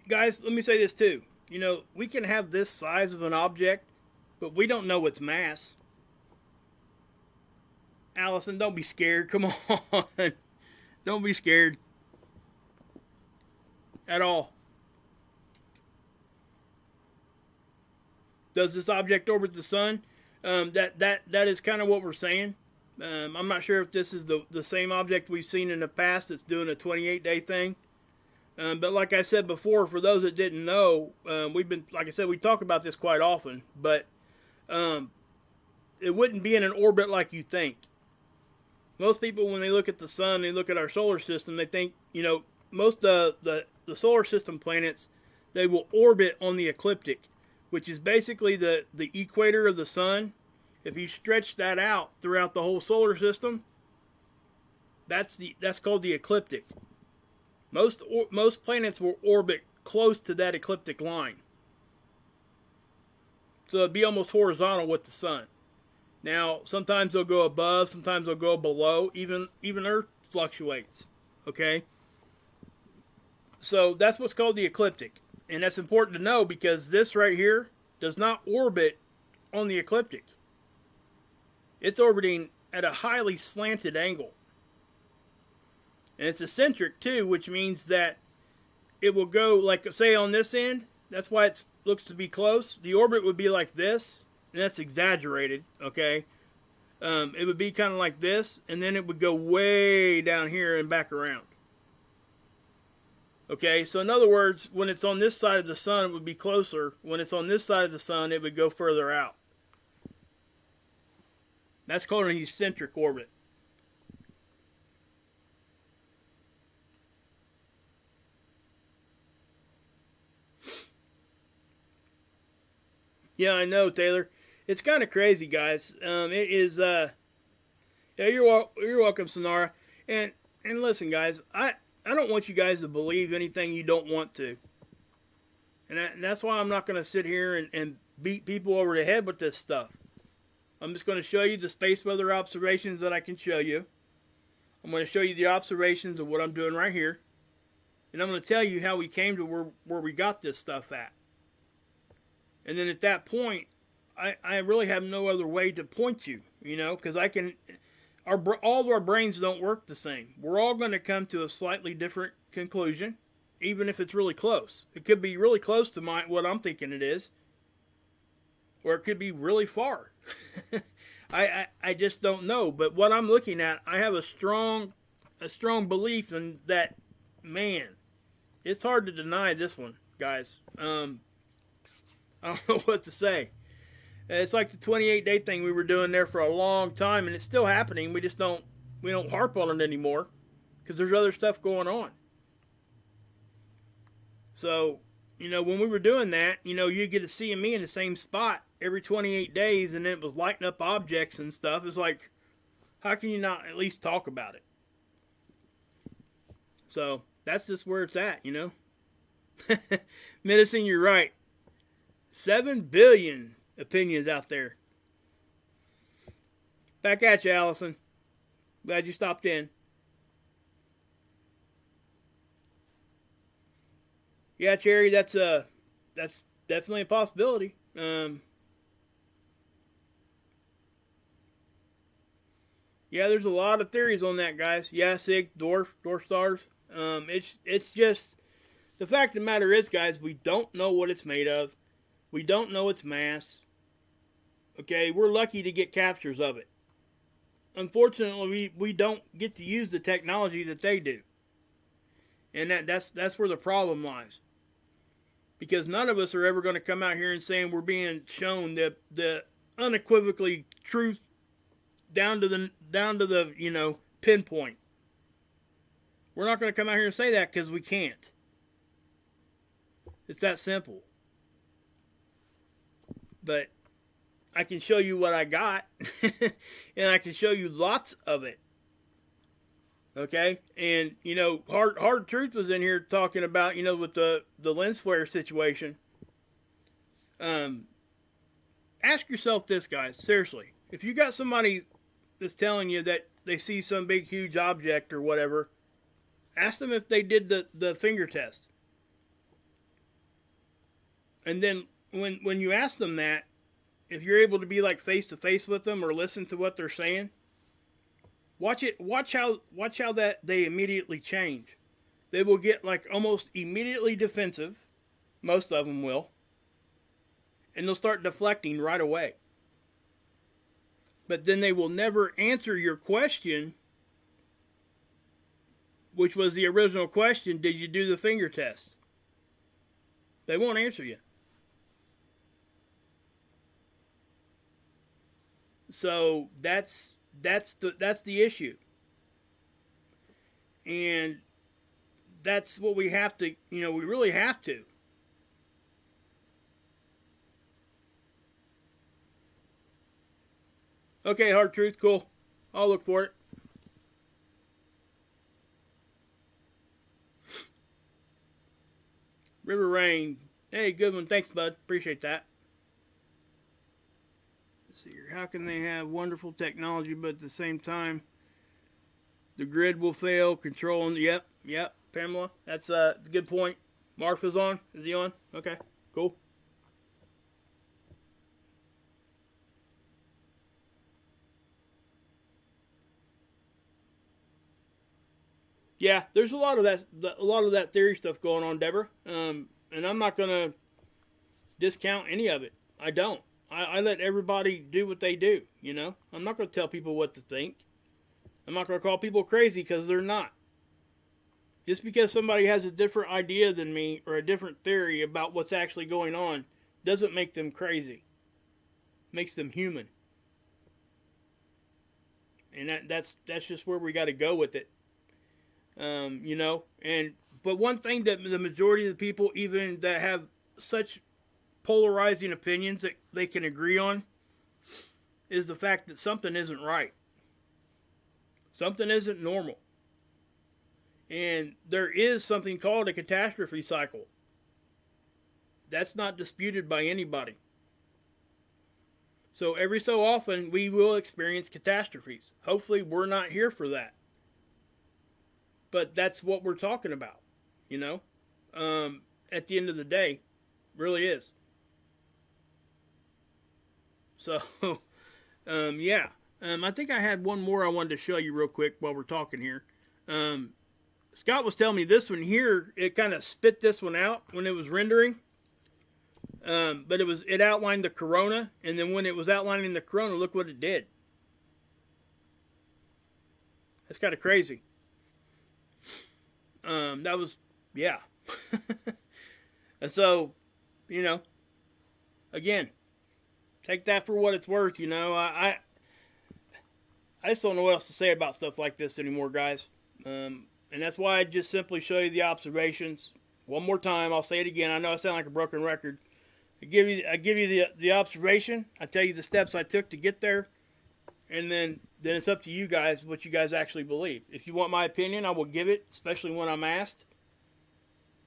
Speaker 1: Guys, let me say this too. You know, we can have this size of an object, but we don't know its mass. Allison, don't be scared. Come on. Don't be scared. At all. Does this object orbit the sun? That is kind of what we're saying. I'm not sure if this is the same object we've seen in the past that's doing a 28-day thing. But like I said before, for those that didn't know, like I said, we talk about this quite often, but it wouldn't be in an orbit like you think. Most people, when they look at the sun, they look at our solar system, they think, you know, most of the solar system planets, they will orbit on the ecliptic, which is basically the equator of the sun. If you stretch that out throughout the whole solar system, that's called the ecliptic. Most planets will orbit close to that ecliptic line. So it'll be almost horizontal with the sun. Now, sometimes they'll go above, sometimes they'll go below. Even Earth fluctuates. Okay? So that's what's called the ecliptic. And that's important to know, because this right here does not orbit on the ecliptic. It's orbiting at a highly slanted angle. And it's eccentric too, which means that it will go, like, say on this end, that's why it looks to be close. The orbit would be like this, and that's exaggerated, okay? It would be kind of like this, and then it would go way down here and back around. Okay, so in other words, when it's on this side of the sun, it would be closer. When it's on this side of the sun, it would go further out. That's called an eccentric orbit. Yeah, I know, Taylor. It's kind of crazy, guys. It is. Yeah, you're welcome, Sonara. And listen, guys. I don't want you guys to believe anything you don't want to. And that's why I'm not going to sit here and beat people over the head with this stuff. I'm just going to show you the space weather observations that I can show you. I'm going to show you the observations of what I'm doing right here. And I'm going to tell you how we came to where we got this stuff at. And then at that point, I really have no other way to point you, because I can. All of our brains don't work the same. We're all going to come to a slightly different conclusion, even if it's really close. It could be really close to what I'm thinking it is, or it could be really far. I just don't know. But what I'm looking at, I have a strong belief in that. Man, it's hard to deny this one, guys. I don't know what to say. It's like the 28-day thing we were doing there for a long time, and it's still happening. We don't harp on it anymore because there's other stuff going on. So, when we were doing that, you get to see me in the same spot every 28 days, and it was lighting up objects and stuff. It's like, how can you not at least talk about it? So, that's just where it's at, Medicine, you're right. 7 billion opinions out there. Back at you, Allison. Glad you stopped in. Yeah, Cherry, that's definitely a possibility. Yeah, there's a lot of theories on that, guys. Yeah, Sig, dwarf stars. It's just the fact of the matter is, guys, we don't know what it's made of. We don't know its mass. Okay, we're lucky to get captures of it. Unfortunately, we don't get to use the technology that they do. And that's where the problem lies. Because none of us are ever going to come out here and saying we're being shown the unequivocally truth down to the pinpoint. We're not going to come out here and say that because we can't. It's that simple. But I can show you what I got, and I can show you lots of it. Okay? And, Hard Truth was in here talking about, with the lens flare situation. Ask yourself this, guys, seriously. If you got somebody that's telling you that they see some big, huge object or whatever, ask them if they did the finger test. And then when you ask them that, if you're able to be like face to face with them or listen to what they're saying, watch how that they immediately change. They will get like almost immediately defensive. Most of them will. And they'll start deflecting right away. But then they will never answer your question, which was the original question, did you do the finger test? They won't answer you. So that's the issue. And that's what we have to, we really have to. Okay, Hard Truth, cool. I'll look for it. River Rain. Hey, good one. Thanks, bud. Appreciate that. Let's see here. How can they have wonderful technology, but at the same time, the grid will fail? Controlling. Yep. Pamela, that's a good point. Marfa's on. Is he on? Okay, cool. Yeah, there's a lot of that theory stuff going on, Deborah. And I'm not gonna discount any of it. I don't. I let everybody do what they do. You know, I'm not gonna tell people what to think. I'm not gonna call people crazy because they're not. Just because somebody has a different idea than me or a different theory about what's actually going on doesn't make them crazy. It makes them human. And that's just where we got to go with it. You know, but one thing that the majority of the people, even that have such polarizing opinions that they can agree on, is the fact that something isn't right. Something isn't normal. And there is something called a catastrophe cycle. That's not disputed by anybody. So every so often we will experience catastrophes. Hopefully we're not here for that. But that's what we're talking about, you know, at the end of the day, really is. So, yeah. I think I had one more I wanted to show you real quick while we're talking here. Scott was telling me this one here, it kind of spit this one out when it was rendering. But it outlined the corona, and then when it was outlining the corona, look what it did. That's kind of crazy. That was, yeah. And so, you know, again, take that for what it's worth, you know. I just don't know what else to say about stuff like this anymore, guys. And that's why I just simply show you the observations. One more time, I'll say it again. I know I sound like a broken record. I give you the observation. I tell you the steps I took to get there, and then it's up to you guys what you guys actually believe. If you want my opinion, I will give it, especially when I'm asked.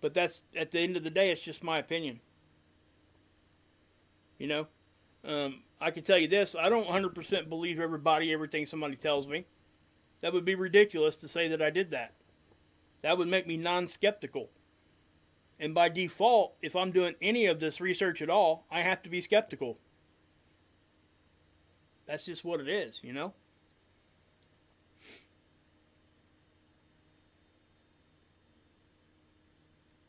Speaker 1: But that's, at the end of the day, it's just my opinion. You know, I can tell you this: I don't 100% believe everything somebody tells me. That would be ridiculous to say that I did that. That would make me non-skeptical. And by default, if I'm doing any of this research at all, I have to be skeptical. That's just what it is, you know?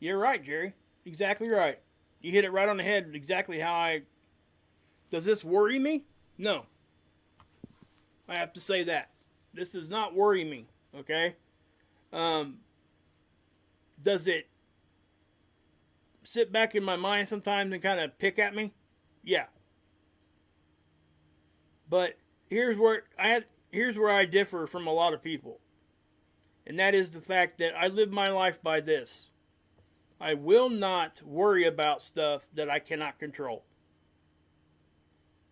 Speaker 1: You're right, Jerry. Exactly right. You hit it right on the head exactly how I... Does this worry me? No. I have to say that. This does not worry me, okay? Does it sit back in my mind sometimes and kind of pick at me? Yeah. But here's where I differ from a lot of people. And that is the fact that I live my life by this. I will not worry about stuff that I cannot control.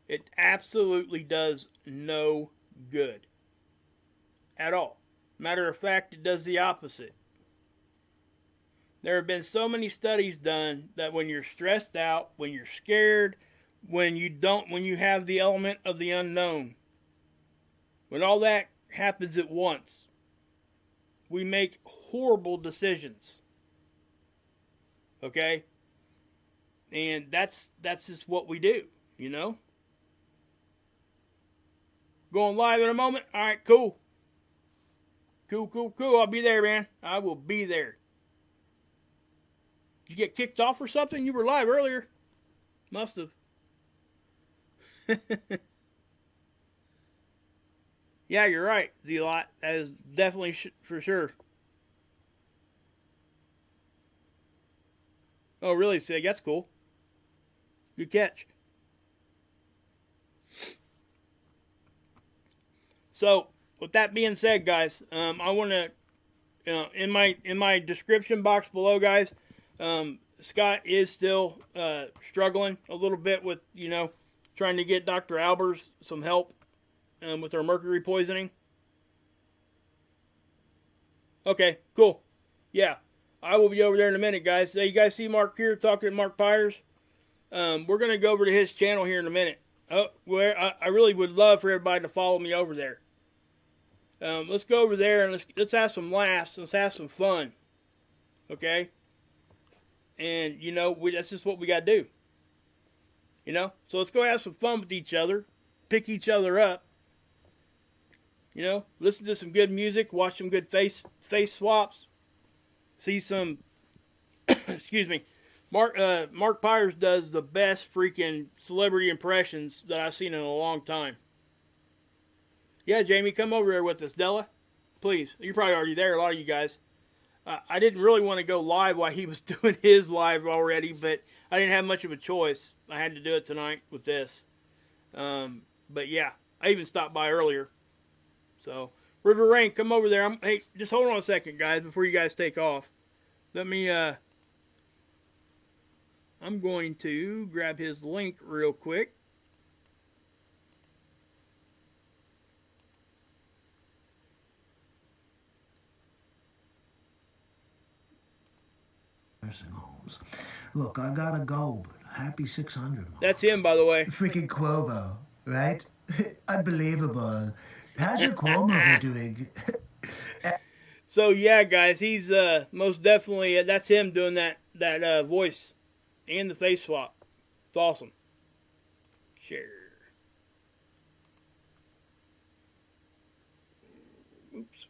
Speaker 1: It absolutely does no good. At all. Matter of fact, it does the opposite. There have been so many studies done that when you're stressed out, when you're scared, when you have the element of the unknown, when all that happens at once, we make horrible decisions. Okay? And that's just what we do, you know? Going live in a moment? Alright, cool. Cool. I'll be there, man. I will be there. Did you get kicked off or something? You were live earlier. Must have. Yeah, you're right, Z-Lot. That is definitely for sure. Oh, really, Sig? That's cool. Good catch. So, with that being said, guys, I want to, in my description box below, guys, Scott is still struggling a little bit with, trying to get Dr. Albers some help with her mercury poisoning. Okay, cool. Yeah, I will be over there in a minute, guys. So you guys see Mark here talking to Mark Pyers? We're going to go over to his channel here in a minute. Where I really would love for everybody to follow me over there. Let's go over there and let's have some laughs. Let's have some fun. Okay? And, that's just what we got to do. So let's go have some fun with each other. Pick each other up. You know, listen to some good music, watch some good face swaps, see some. Excuse me. Mark Pyers does the best freaking celebrity impressions that I've seen in a long time. Yeah, Jamie, come over there with us, Della. Please. You're probably already there, a lot of you guys. I didn't really want to go live while he was doing his live already, but I didn't have much of a choice. I had to do it tonight with this. But yeah, I even stopped by earlier. So, River Rain, come over there. Hey, just hold on a second, guys, before you guys take off. Let me, I'm going to grab his link real quick.
Speaker 2: Nursing homes. Look, I gotta go, but happy 600. Mark.
Speaker 1: That's him, by the way.
Speaker 2: Freaking Cuomo, right? Unbelievable. How's your Cuomo doing?
Speaker 1: So yeah, guys, he's most definitely that's him doing that voice and the face swap. It's awesome. Share. Oops.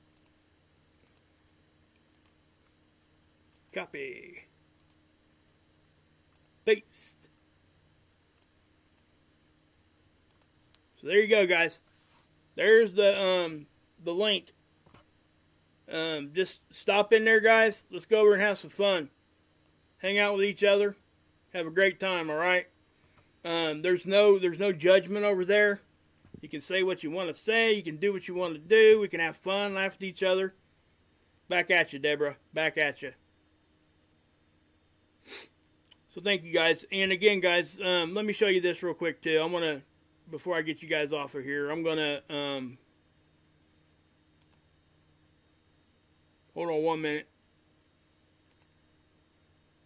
Speaker 1: Copy. Paste. So there you go, guys. There's the link. Just stop in there, guys. Let's go over and have some fun. Hang out with each other. Have a great time, all right? There's no judgment over there. You can say what you want to say. You can do what you want to do. We can have fun, laugh at each other. Back at you, Deborah. Back at you. So thank you, guys. And again, guys, let me show you this real quick, too. I'm going to, before I get you guys off of here, I'm going to, hold on 1 minute.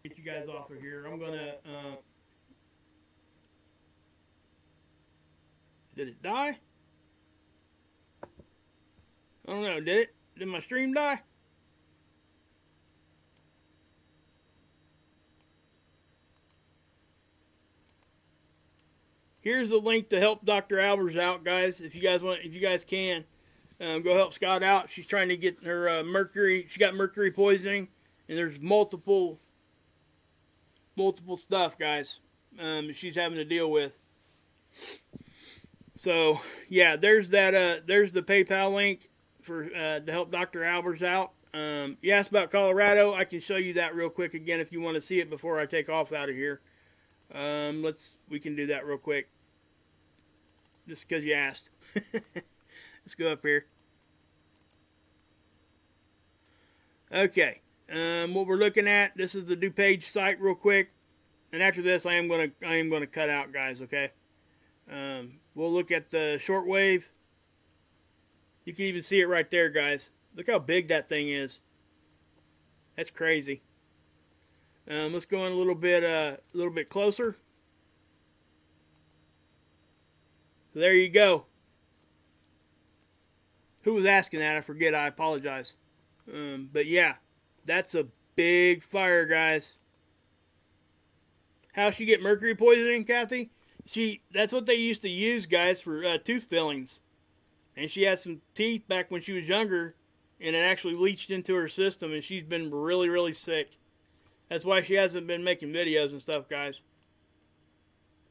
Speaker 1: Get you guys off of here. I'm going to, did it die? I don't know. Did it? Did my stream die? Here's a link to help Dr. Albers out, guys. If you guys can, go help Scott out. She's trying to get her mercury. She got mercury poisoning, and there's multiple stuff, guys. She's having to deal with. So yeah, there's that. There's the PayPal link for to help Dr. Albers out. You asked about Colorado. I can show you that real quick again if you want to see it before I take off out of here. We can do that real quick. Just because you asked. Let's go up here. Okay. What we're looking at, this is the DuPage site real quick. And after this, I am gonna cut out, guys, okay? We'll look at the shortwave. You can even see it right there, guys. Look how big that thing is. That's crazy. Let's go in a little bit closer. So there you go. Who was asking that? I forget. I apologize. But yeah, that's a big fire, guys. How she get mercury poisoning, Kathy? That's what they used to use, guys, for tooth fillings. And she had some teeth back when she was younger, and it actually leached into her system, and she's been really, really sick. That's why she hasn't been making videos and stuff, guys.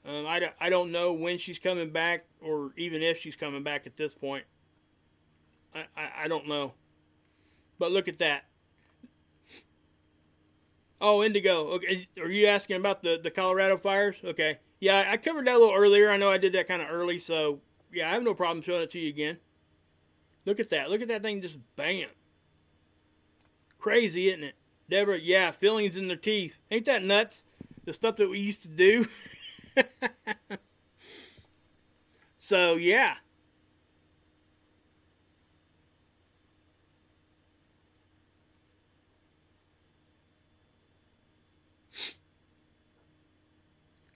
Speaker 1: I don't know when she's coming back, or even if she's coming back at this point. I don't know. But look at that. Oh, Indigo. Okay, are you asking about the Colorado fires? Okay. Yeah, I covered that a little earlier. I know I did that kind of early, so yeah, I have no problem showing it to you again. Look at that. Look at that thing just bam. Crazy, isn't it? Deborah, yeah, fillings in their teeth. Ain't that nuts? The stuff that we used to do. So, yeah.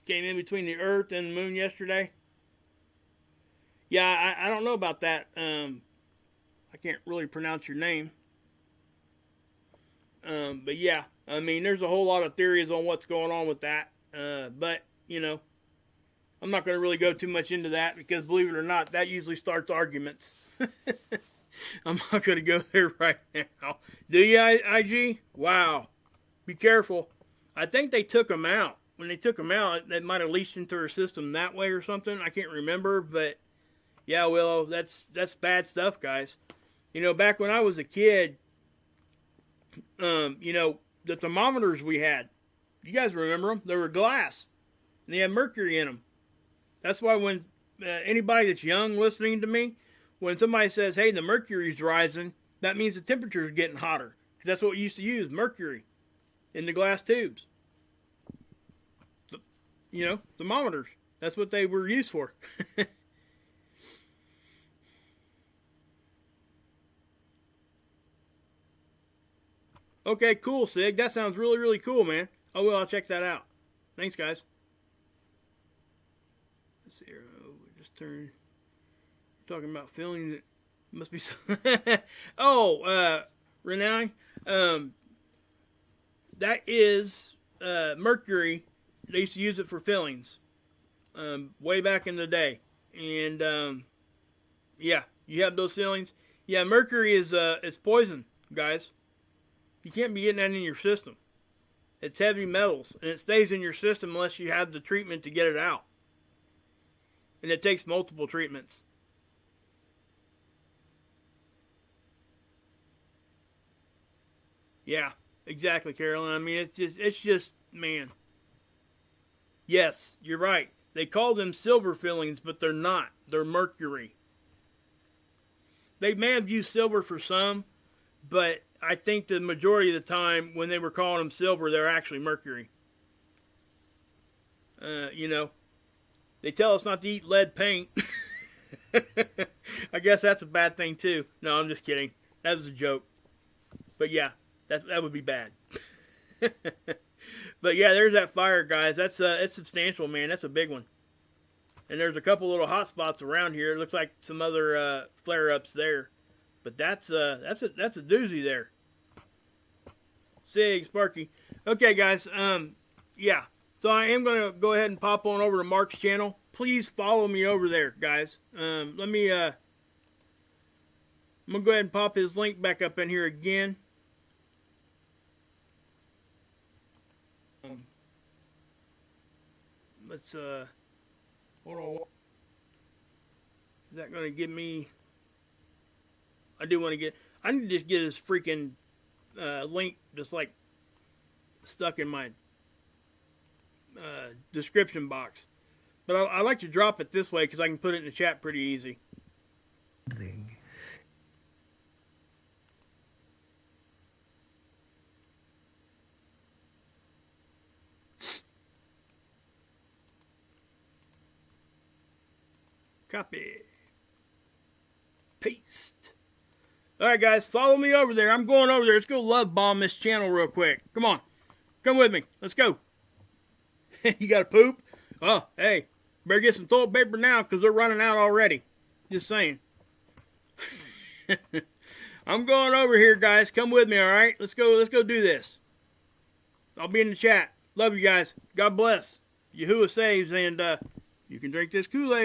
Speaker 1: Came in between the Earth and the Moon yesterday. Yeah, I don't know about that. I can't really pronounce your name. But yeah, I mean, there's a whole lot of theories on what's going on with that. But, you know, I'm not going to really go too much into that because, believe it or not, that usually starts arguments. I'm not going to go there right now. Do you, IG? Wow. Be careful. I think they took them out. When they took them out, that might have leached into her system that way or something. I can't remember, but yeah, Willow, that's bad stuff, guys. You know, back when I was a kid, you know, the thermometers we had, you guys remember them? They were glass, and they had mercury in them. That's why when anybody that's young listening to me, when somebody says, hey, the mercury's rising, that means the temperature is getting hotter. That's what we used to use, mercury, in the glass tubes. You know, thermometers. That's what they were used for. Okay, cool, Sig. That sounds really, really cool, man. Oh, well, I'll check that out. Thanks, guys. Let's see here. Oh, just turn. Talking about feeling that must be. Oh, Renee. That is mercury. They used to use it for fillings way back in the day. And, yeah, you have those fillings. Yeah, mercury is it's poison, guys. You can't be getting that in your system. It's heavy metals, and it stays in your system unless you have the treatment to get it out. And it takes multiple treatments. Yeah, exactly, Carolyn. I mean, it's just, man. Yes, you're right. They call them silver fillings, but they're not. They're mercury. They may have used silver for some, but I think the majority of the time when they were calling them silver, they're actually mercury. You know, they tell us not to eat lead paint. I guess that's a bad thing too. No, I'm just kidding. That was a joke. But yeah, that would be bad. But yeah, there's that fire, guys. That's it's substantial, man. That's a big one. And there's a couple little hot spots around here. It looks like some other flare-ups there. But that's a doozy there. Sig, Sparky. Okay, guys. Yeah. So I am going to go ahead and pop on over to Mark's channel. Please follow me over there, guys. Let me. I'm gonna go ahead and pop his link back up in here again. Let's hold on. Is that going to give me? I do want to get. I need to just get this freaking link just like stuck in my description box. But I like to drop it this way because I can put it in the chat pretty easy. Copy. Paste. Alright, guys. Follow me over there. I'm going over there. Let's go love bomb this channel real quick. Come on. Come with me. Let's go. You got to poop? Oh, hey. Better get some toilet paper now because they're running out already. Just saying. I'm going over here, guys. Come with me, alright? Let's go do this. I'll be in the chat. Love you guys. God bless. Yahuwah saves, and you can drink this Kool-Aid.